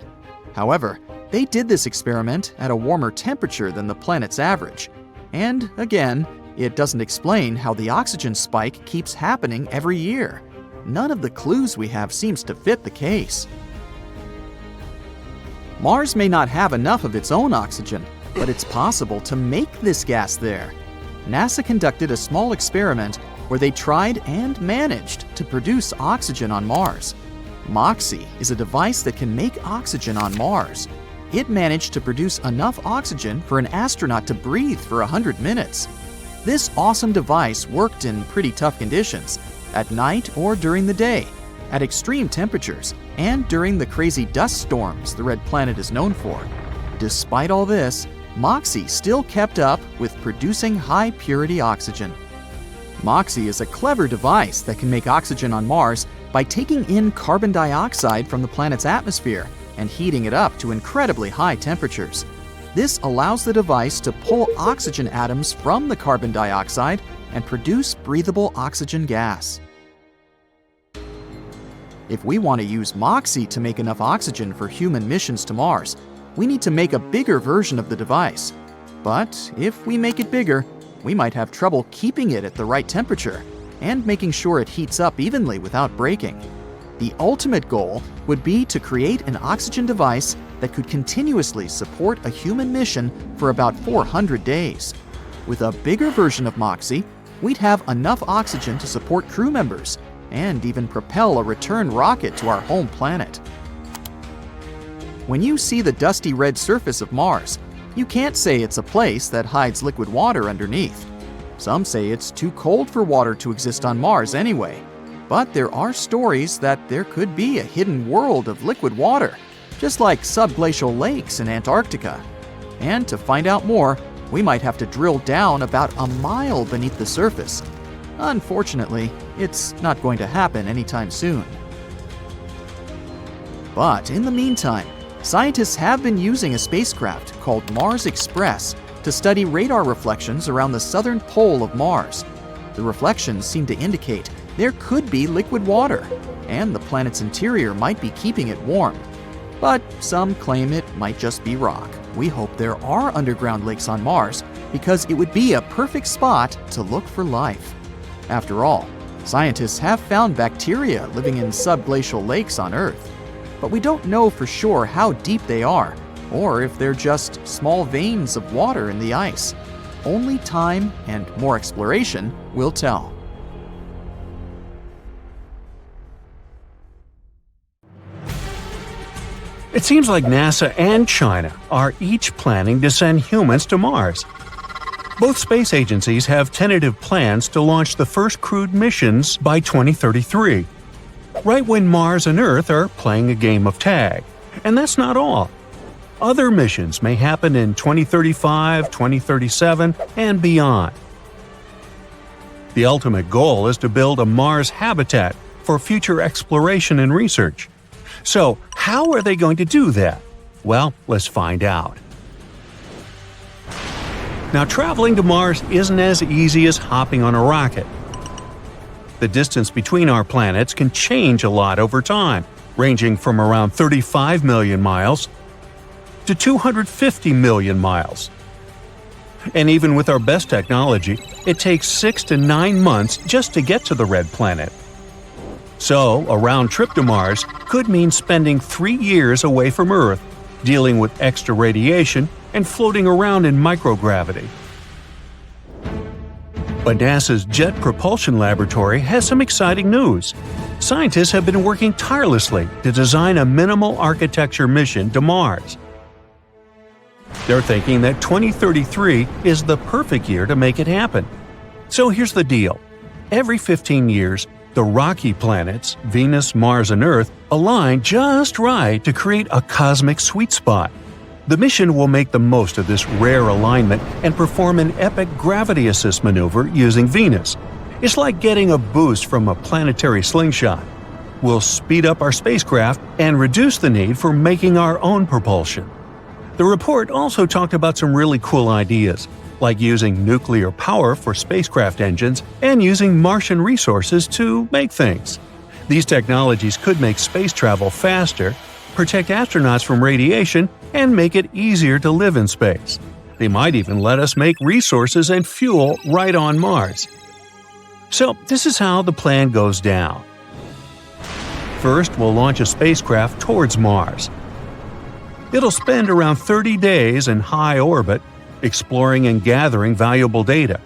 However, they did this experiment at a warmer temperature than the planet's average. And again, it doesn't explain how the oxygen spike keeps happening every year. None of the clues we have seems to fit the case. Mars may not have enough of its own oxygen, but it's possible to make this gas there. NASA conducted a small experiment where they tried and managed to produce oxygen on Mars. MOXIE is a device that can make oxygen on Mars. It managed to produce enough oxygen for an astronaut to breathe for 100 minutes. This awesome device worked in pretty tough conditions, at night or during the day, at extreme temperatures, and during the crazy dust storms the red planet is known for. Despite all this, MOXIE still kept up with producing high-purity oxygen. MOXIE is a clever device that can make oxygen on Mars by taking in carbon dioxide from the planet's atmosphere and heating it up to incredibly high temperatures. This allows the device to pull oxygen atoms from the carbon dioxide and produce breathable oxygen gas. If we want to use MOXIE to make enough oxygen for human missions to Mars, we need to make a bigger version of the device. But if we make it bigger, we might have trouble keeping it at the right temperature and making sure it heats up evenly without breaking. The ultimate goal would be to create an oxygen device that could continuously support a human mission for about 400 days. With a bigger version of MOXIE, we'd have enough oxygen to support crew members and even propel a return rocket to our home planet. When you see the dusty red surface of Mars, you can't say it's a place that hides liquid water underneath. Some say it's too cold for water to exist on Mars anyway. But there are stories that there could be a hidden world of liquid water, just like subglacial lakes in Antarctica. And to find out more, we might have to drill down about a mile beneath the surface. Unfortunately, it's not going to happen anytime soon. But in the meantime, scientists have been using a spacecraft called Mars Express to study radar reflections around the southern pole of Mars. The reflections seem to indicate there could be liquid water, and the planet's interior might be keeping it warm. But some claim it might just be rock. We hope there are underground lakes on Mars because it would be a perfect spot to look for life. After all, scientists have found bacteria living in subglacial lakes on Earth. But we don't know for sure how deep they are, or if they're just small veins of water in the ice. Only time and more exploration will tell. It seems like NASA and China are each planning to send humans to Mars. Both space agencies have tentative plans to launch the first crewed missions by 2033, right when Mars and Earth are playing a game of tag. And that's not all. Other missions may happen in 2035, 2037, and beyond. The ultimate goal is to build a Mars habitat for future exploration and research. So, how are they going to do that? Well, let's find out. Now, traveling to Mars isn't as easy as hopping on a rocket. The distance between our planets can change a lot over time, ranging from around 35 million miles to 250 million miles. And even with our best technology, it takes 6 to 9 months just to get to the red planet. So, a round trip to Mars could mean spending 3 years away from Earth, dealing with extra radiation and floating around in microgravity. But NASA's Jet Propulsion Laboratory has some exciting news. Scientists have been working tirelessly to design a minimal architecture mission to Mars. They're thinking that 2033 is the perfect year to make it happen. So here's the deal. Every 15 years, the rocky planets, Venus, Mars, and Earth, align just right to create a cosmic sweet spot. The mission will make the most of this rare alignment and perform an epic gravity assist maneuver using Venus. It's like getting a boost from a planetary slingshot. We'll speed up our spacecraft and reduce the need for making our own propulsion. The report also talked about some really cool ideas, like using nuclear power for spacecraft engines and using Martian resources to make things. These technologies could make space travel faster, protect astronauts from radiation, and make it easier to live in space. They might even let us make resources and fuel right on Mars. So, this is how the plan goes down. First, we'll launch a spacecraft towards Mars. It'll spend around 30 days in high orbit, exploring and gathering valuable data.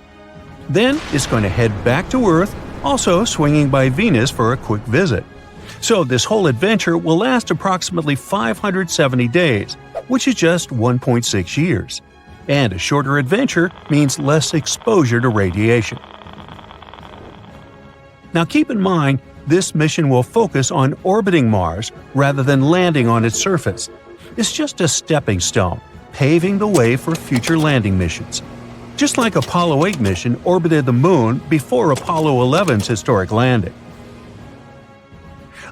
Then it's going to head back to Earth, also swinging by Venus for a quick visit. So this whole adventure will last approximately 570 days, which is just 1.6 years. And a shorter adventure means less exposure to radiation. Now keep in mind, this mission will focus on orbiting Mars rather than landing on its surface. It's just a stepping stone, paving the way for future landing missions. Just like Apollo 8 mission orbited the Moon before Apollo 11's historic landing.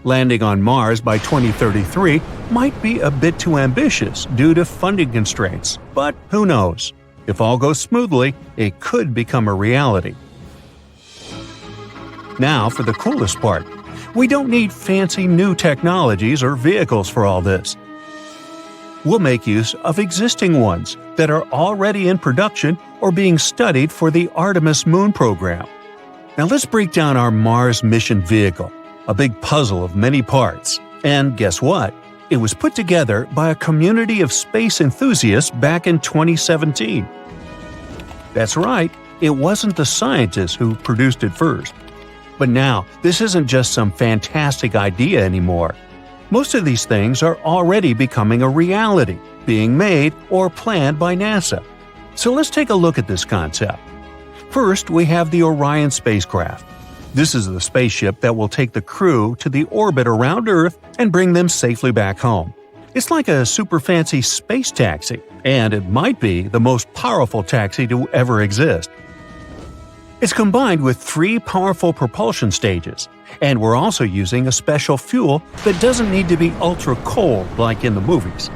Landing on Mars by 2033 might be a bit too ambitious due to funding constraints, but who knows? If all goes smoothly, it could become a reality. Now for the coolest part. We don't need fancy new technologies or vehicles for all this. We'll make use of existing ones that are already in production or being studied for the Artemis Moon program. Now let's break down our Mars mission vehicle, a big puzzle of many parts. And guess what? It was put together by a community of space enthusiasts back in 2017. That's right, it wasn't the scientists who produced it first. But now, this isn't just some fantastic idea anymore. Most of these things are already becoming a reality, being made or planned by NASA. So let's take a look at this concept. First, we have the Orion spacecraft. This is the spaceship that will take the crew to the orbit around Earth and bring them safely back home. It's like a super fancy space taxi, and it might be the most powerful taxi to ever exist. It's combined with 3 powerful propulsion stages, and we're also using a special fuel that doesn't need to be ultra-cold like in the movies.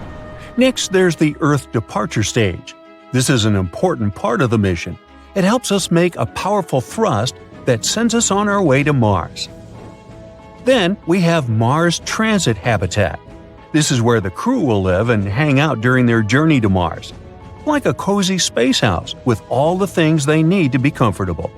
Next, there's the Earth departure stage. This is an important part of the mission. It helps us make a powerful thrust that sends us on our way to Mars. Then, we have Mars transit habitat. This is where the crew will live and hang out during their journey to Mars. Like a cozy space house with all the things they need to be comfortable.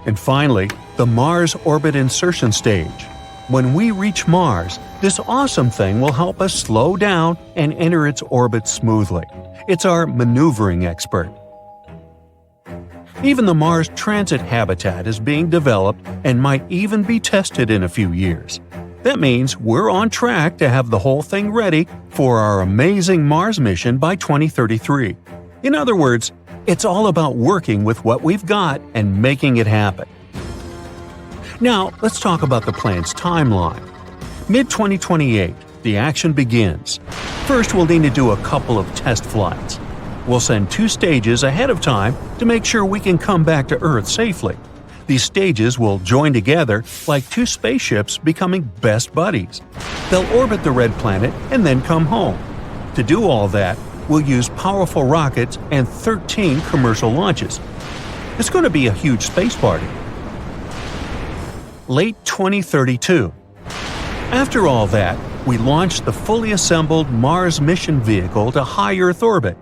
And finally, the Mars orbit insertion stage. When we reach Mars, this awesome thing will help us slow down and enter its orbit smoothly. It's our maneuvering expert. Even the Mars transit habitat is being developed and might even be tested in a few years. That means we're on track to have the whole thing ready for our amazing Mars mission by 2033. In other words, it's all about working with what we've got and making it happen. Now, let's talk about the plan's timeline. Mid-2028, the action begins. First, we'll need to do a couple of test flights. We'll send 2 stages ahead of time to make sure we can come back to Earth safely. These stages will join together like 2 spaceships becoming best buddies. They'll orbit the red planet and then come home. To do all that, we'll use powerful rockets and 13 commercial launches. It's going to be a huge space party. Late 2032. After all that, we launched the fully assembled Mars mission vehicle to high Earth orbit.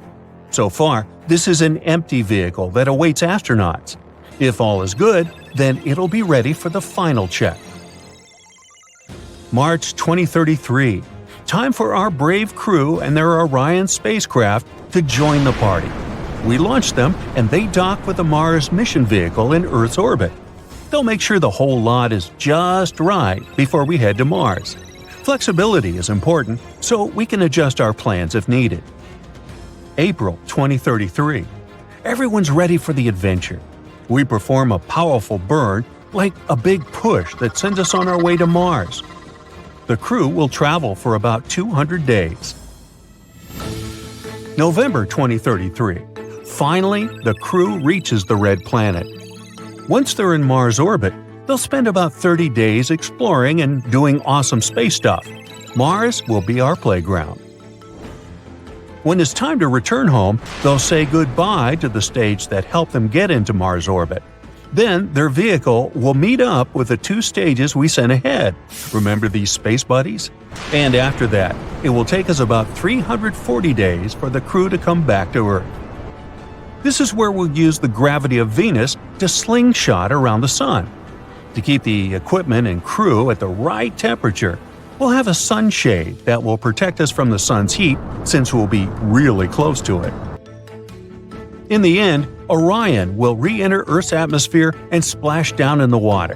So far, this is an empty vehicle that awaits astronauts. If all is good, then it'll be ready for the final check. March 2033. Time for our brave crew and their Orion spacecraft to join the party. We launch them and they dock with the Mars mission vehicle in Earth's orbit. They'll make sure the whole lot is just right before we head to Mars. Flexibility is important, so we can adjust our plans if needed. April 2033. Everyone's ready for the adventure. We perform a powerful burn, like a big push that sends us on our way to Mars. The crew will travel for about 200 days. November 2033. Finally, the crew reaches the red planet. Once they're in Mars orbit, they'll spend about 30 days exploring and doing awesome space stuff. Mars will be our playground. When it's time to return home, they'll say goodbye to the stage that helped them get into Mars orbit. Then their vehicle will meet up with the 2 stages we sent ahead. Remember these space buddies? And after that, it will take us about 340 days for the crew to come back to Earth. This is where we'll use the gravity of Venus to slingshot around the Sun. To keep the equipment and crew at the right temperature, We'll have a sunshade that will protect us from the sun's heat since we'll be really close to it. In the end, Orion will re-enter Earth's atmosphere and splash down in the water.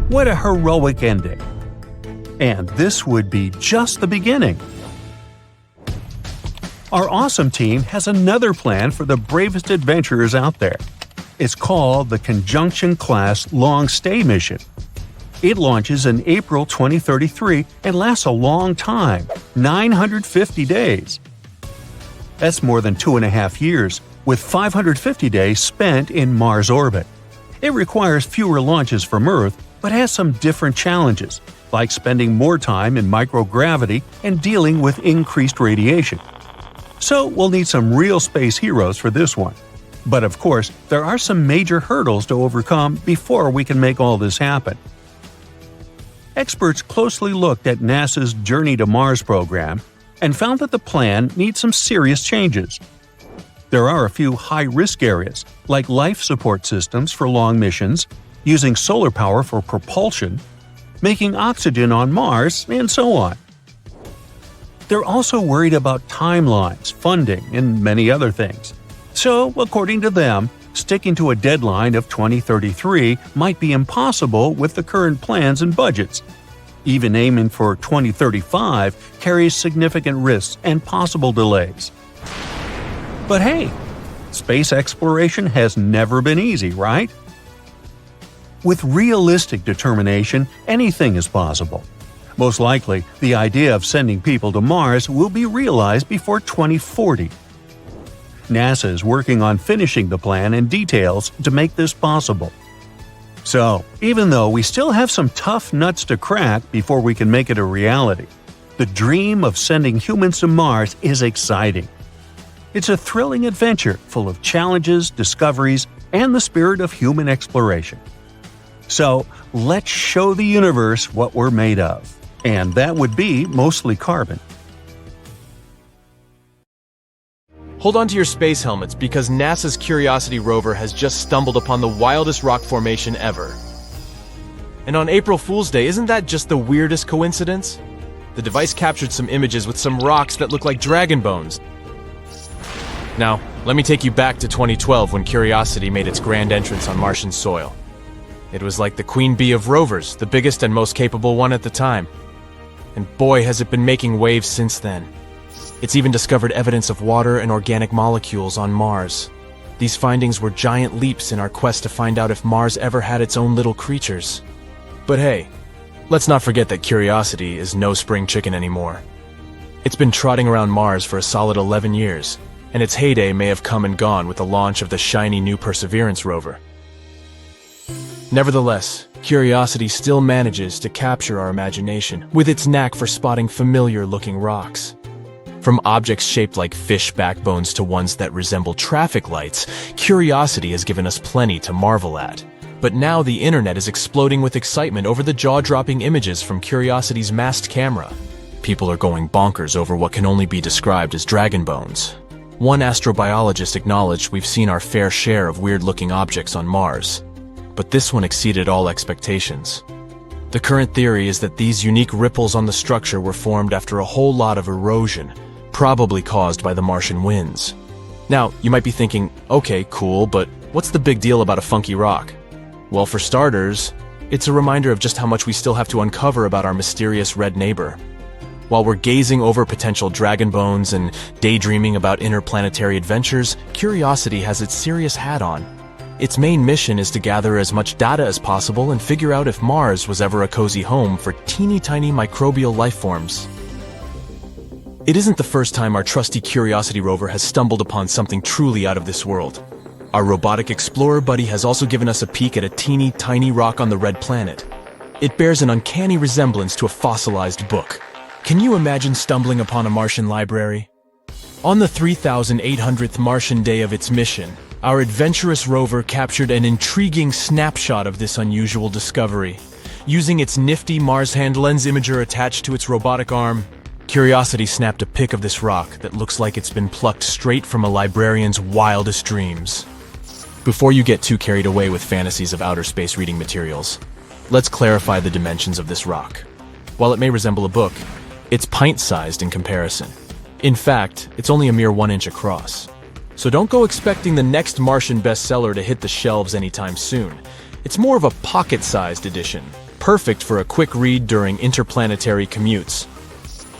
What a heroic ending! And this would be just the beginning. Our awesome team has another plan for the bravest adventurers out there. It's called the Conjunction-class long-stay mission. It launches in April 2033 and lasts a long time – 950 days. That's more than 2.5 years, with 550 days spent in Mars orbit. It requires fewer launches from Earth, but has some different challenges, like spending more time in microgravity and dealing with increased radiation. So we'll need some real space heroes for this one. But of course, there are some major hurdles to overcome before we can make all this happen. Experts closely looked at NASA's Journey to Mars program and found that the plan needs some serious changes. There are a few high-risk areas, like life support systems for long missions, using solar power for propulsion, making oxygen on Mars, and so on. They're also worried about timelines, funding, and many other things. So, according to them, sticking to a deadline of 2033 might be impossible with the current plans and budgets. Even aiming for 2035 carries significant risks and possible delays. But hey, space exploration has never been easy, right? With realistic determination, anything is possible. Most likely, the idea of sending people to Mars will be realized before 2040. NASA is working on finishing the plan and details to make this possible. So, even though we still have some tough nuts to crack before we can make it a reality, the dream of sending humans to Mars is exciting. It's a thrilling adventure full of challenges, discoveries, and the spirit of human exploration. So, let's show the universe what we're made of. And that would be mostly carbon. Hold on to your space helmets because NASA's Curiosity rover has just stumbled upon the wildest rock formation ever. And on April Fool's Day, isn't that just the weirdest coincidence? The device captured some images with some rocks that look like dragon bones. Now, let me take you back to 2012 when Curiosity made its grand entrance on Martian soil. It was like the queen bee of rovers, the biggest and most capable one at the time. And boy, has it been making waves since then. It's even discovered evidence of water and organic molecules on Mars. These findings were giant leaps in our quest to find out if Mars ever had its own little creatures. But hey, let's not forget that Curiosity is no spring chicken anymore. It's been trotting around Mars for a solid 11 years, and its heyday may have come and gone with the launch of the shiny new Perseverance rover. Nevertheless, Curiosity still manages to capture our imagination with its knack for spotting familiar-looking rocks. From objects shaped like fish backbones to ones that resemble traffic lights, Curiosity has given us plenty to marvel at. But now the internet is exploding with excitement over the jaw-dropping images from Curiosity's masked camera. People are going bonkers over what can only be described as dragon bones. One astrobiologist acknowledged we've seen our fair share of weird-looking objects on Mars. But this one exceeded all expectations. The current theory is that these unique ripples on the structure were formed after a whole lot of erosion, probably caused by the Martian winds. Now, you might be thinking, okay, cool, but what's the big deal about a funky rock? Well, for starters, it's a reminder of just how much we still have to uncover about our mysterious red neighbor. While we're gazing over potential dragon bones and daydreaming about interplanetary adventures, Curiosity has its serious hat on. Its main mission is to gather as much data as possible and figure out if Mars was ever a cozy home for teeny-tiny microbial life forms. It isn't the first time our trusty Curiosity rover has stumbled upon something truly out of this world. Our robotic explorer buddy has also given us a peek at a teeny-tiny rock on the red planet. It bears an uncanny resemblance to a fossilized book. Can you imagine stumbling upon a Martian library? On the 3,800th Martian day of its mission, our adventurous rover captured an intriguing snapshot of this unusual discovery. Using its nifty Mars-hand lens imager attached to its robotic arm, Curiosity snapped a pic of this rock that looks like it's been plucked straight from a librarian's wildest dreams. Before you get too carried away with fantasies of outer space reading materials, let's clarify the dimensions of this rock. While it may resemble a book, it's pint-sized in comparison. In fact, it's only a mere 1 inch across. So don't go expecting the next Martian bestseller to hit the shelves anytime soon. It's more of a pocket-sized edition, perfect for a quick read during interplanetary commutes.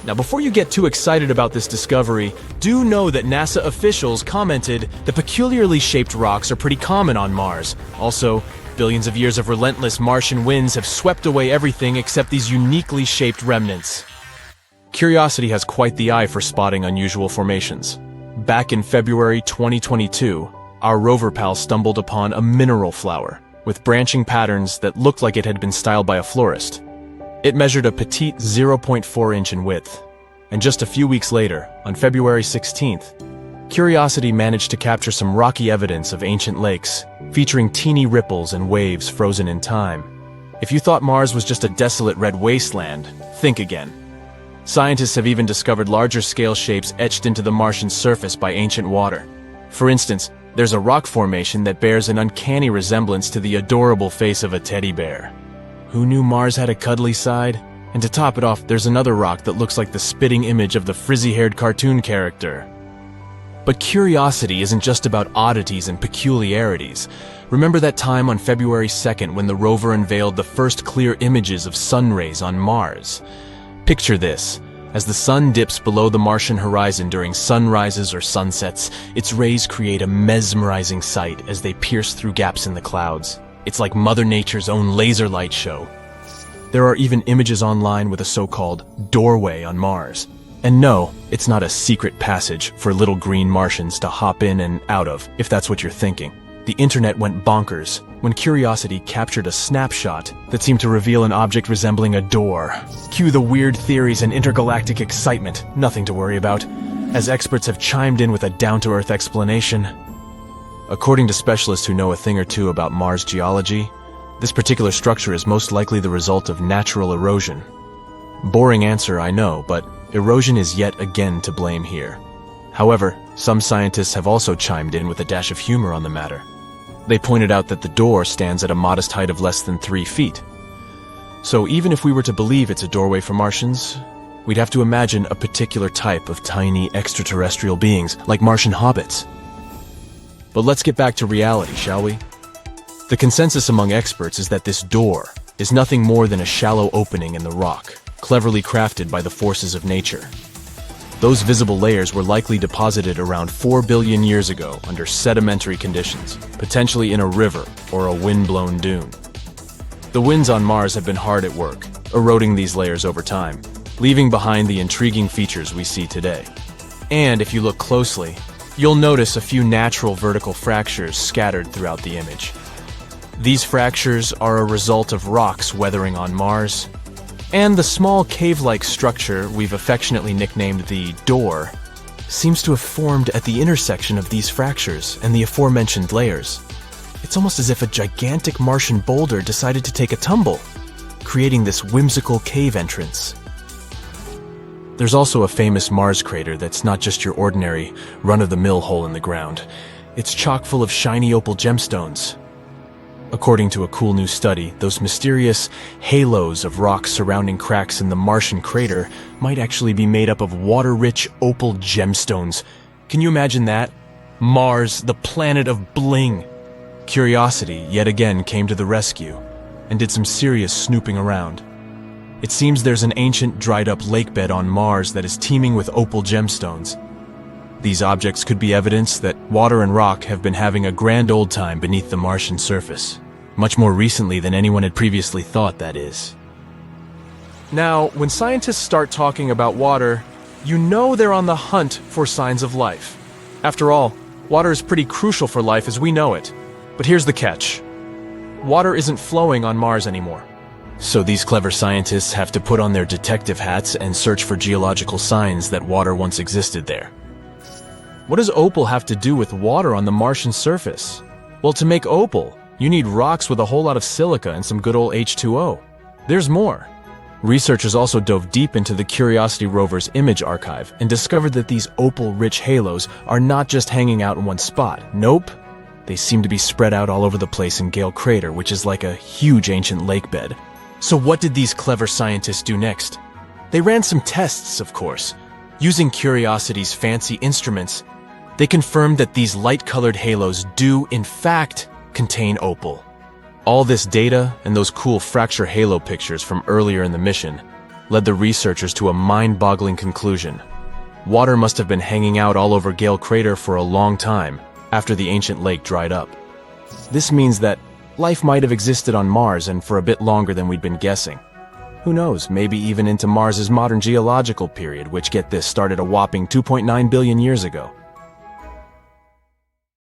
Now, before you get too excited about this discovery, do know that NASA officials commented that peculiarly shaped rocks are pretty common on Mars. Also, billions of years of relentless Martian winds have swept away everything except these uniquely shaped remnants. Curiosity has quite the eye for spotting unusual formations. Back in February 2022, our rover pal stumbled upon a mineral flower with branching patterns that looked like it had been styled by a florist. It measured a petite 0.4 inch in width, and just a few weeks later, on February 16th, Curiosity managed to capture some rocky evidence of ancient lakes, featuring teeny ripples and waves frozen in time. If you thought Mars was just a desolate red wasteland, think again. Scientists have even discovered larger-scale shapes etched into the Martian surface by ancient water. For instance, there's a rock formation that bears an uncanny resemblance to the adorable face of a teddy bear. Who knew Mars had a cuddly side? And to top it off, there's another rock that looks like the spitting image of the frizzy-haired cartoon character. But Curiosity isn't just about oddities and peculiarities. Remember that time on February 2nd when the rover unveiled the first clear images of sun rays on Mars? Picture this. As the sun dips below the Martian horizon during sunrises or sunsets, its rays create a mesmerizing sight as they pierce through gaps in the clouds. It's like Mother Nature's own laser light show. There are even images online with a so-called doorway on Mars. And no, it's not a secret passage for little green Martians to hop in and out of, if that's what you're thinking. The internet went bonkers when Curiosity captured a snapshot that seemed to reveal an object resembling a door. Cue the weird theories and intergalactic excitement, nothing to worry about, as experts have chimed in with a down-to-earth explanation. According to specialists who know a thing or two about Mars geology, this particular structure is most likely the result of natural erosion. Boring answer, I know, but erosion is yet again to blame here. However, some scientists have also chimed in with a dash of humor on the matter. They pointed out that the door stands at a modest height of less than 3 feet. So even if we were to believe it's a doorway for Martians, we'd have to imagine a particular type of tiny extraterrestrial beings, like Martian hobbits. But let's get back to reality, shall we? The consensus among experts is that this door is nothing more than a shallow opening in the rock, cleverly crafted by the forces of nature. Those visible layers were likely deposited around 4 billion years ago under sedimentary conditions, potentially in a river or a wind-blown dune. The winds on Mars have been hard at work, eroding these layers over time, leaving behind the intriguing features we see today. And if you look closely, you'll notice a few natural vertical fractures scattered throughout the image. These fractures are a result of rocks weathering on Mars, and the small cave-like structure we've affectionately nicknamed the door seems to have formed at the intersection of these fractures and the aforementioned layers. It's almost as if a gigantic Martian boulder decided to take a tumble, creating this whimsical cave entrance. There's also a famous Mars crater that's not just your ordinary, run-of-the-mill hole in the ground. It's chock full of shiny opal gemstones. According to a cool new study, those mysterious halos of rocks surrounding cracks in the Martian crater might actually be made up of water-rich opal gemstones. Can you imagine that? Mars, the planet of bling! Curiosity yet again came to the rescue and did some serious snooping around. It seems there's an ancient dried-up lakebed on Mars that is teeming with opal gemstones. These objects could be evidence that water and rock have been having a grand old time beneath the Martian surface. Much more recently than anyone had previously thought, that is. Now, when scientists start talking about water, you know they're on the hunt for signs of life. After all, water is pretty crucial for life as we know it. But here's the catch. Water isn't flowing on Mars anymore. So these clever scientists have to put on their detective hats and search for geological signs that water once existed there. What does opal have to do with water on the Martian surface? Well, to make opal, you need rocks with a whole lot of silica and some good old H2O. There's more. Researchers also dove deep into the Curiosity rover's image archive and discovered that these opal-rich halos are not just hanging out in one spot. Nope. They seem to be spread out all over the place in Gale Crater, which is like a huge ancient lake bed. So what did these clever scientists do next? They ran some tests, of course. Using Curiosity's fancy instruments, they confirmed that these light-colored halos do, in fact, contain opal. All this data and those cool fracture halo pictures from earlier in the mission led the researchers to a mind-boggling conclusion. Water must have been hanging out all over Gale Crater for a long time after the ancient lake dried up. This means that life might have existed on Mars and for a bit longer than we'd been guessing. Who knows, maybe even into Mars's modern geological period, which, get this, started a whopping 2.9 billion years ago.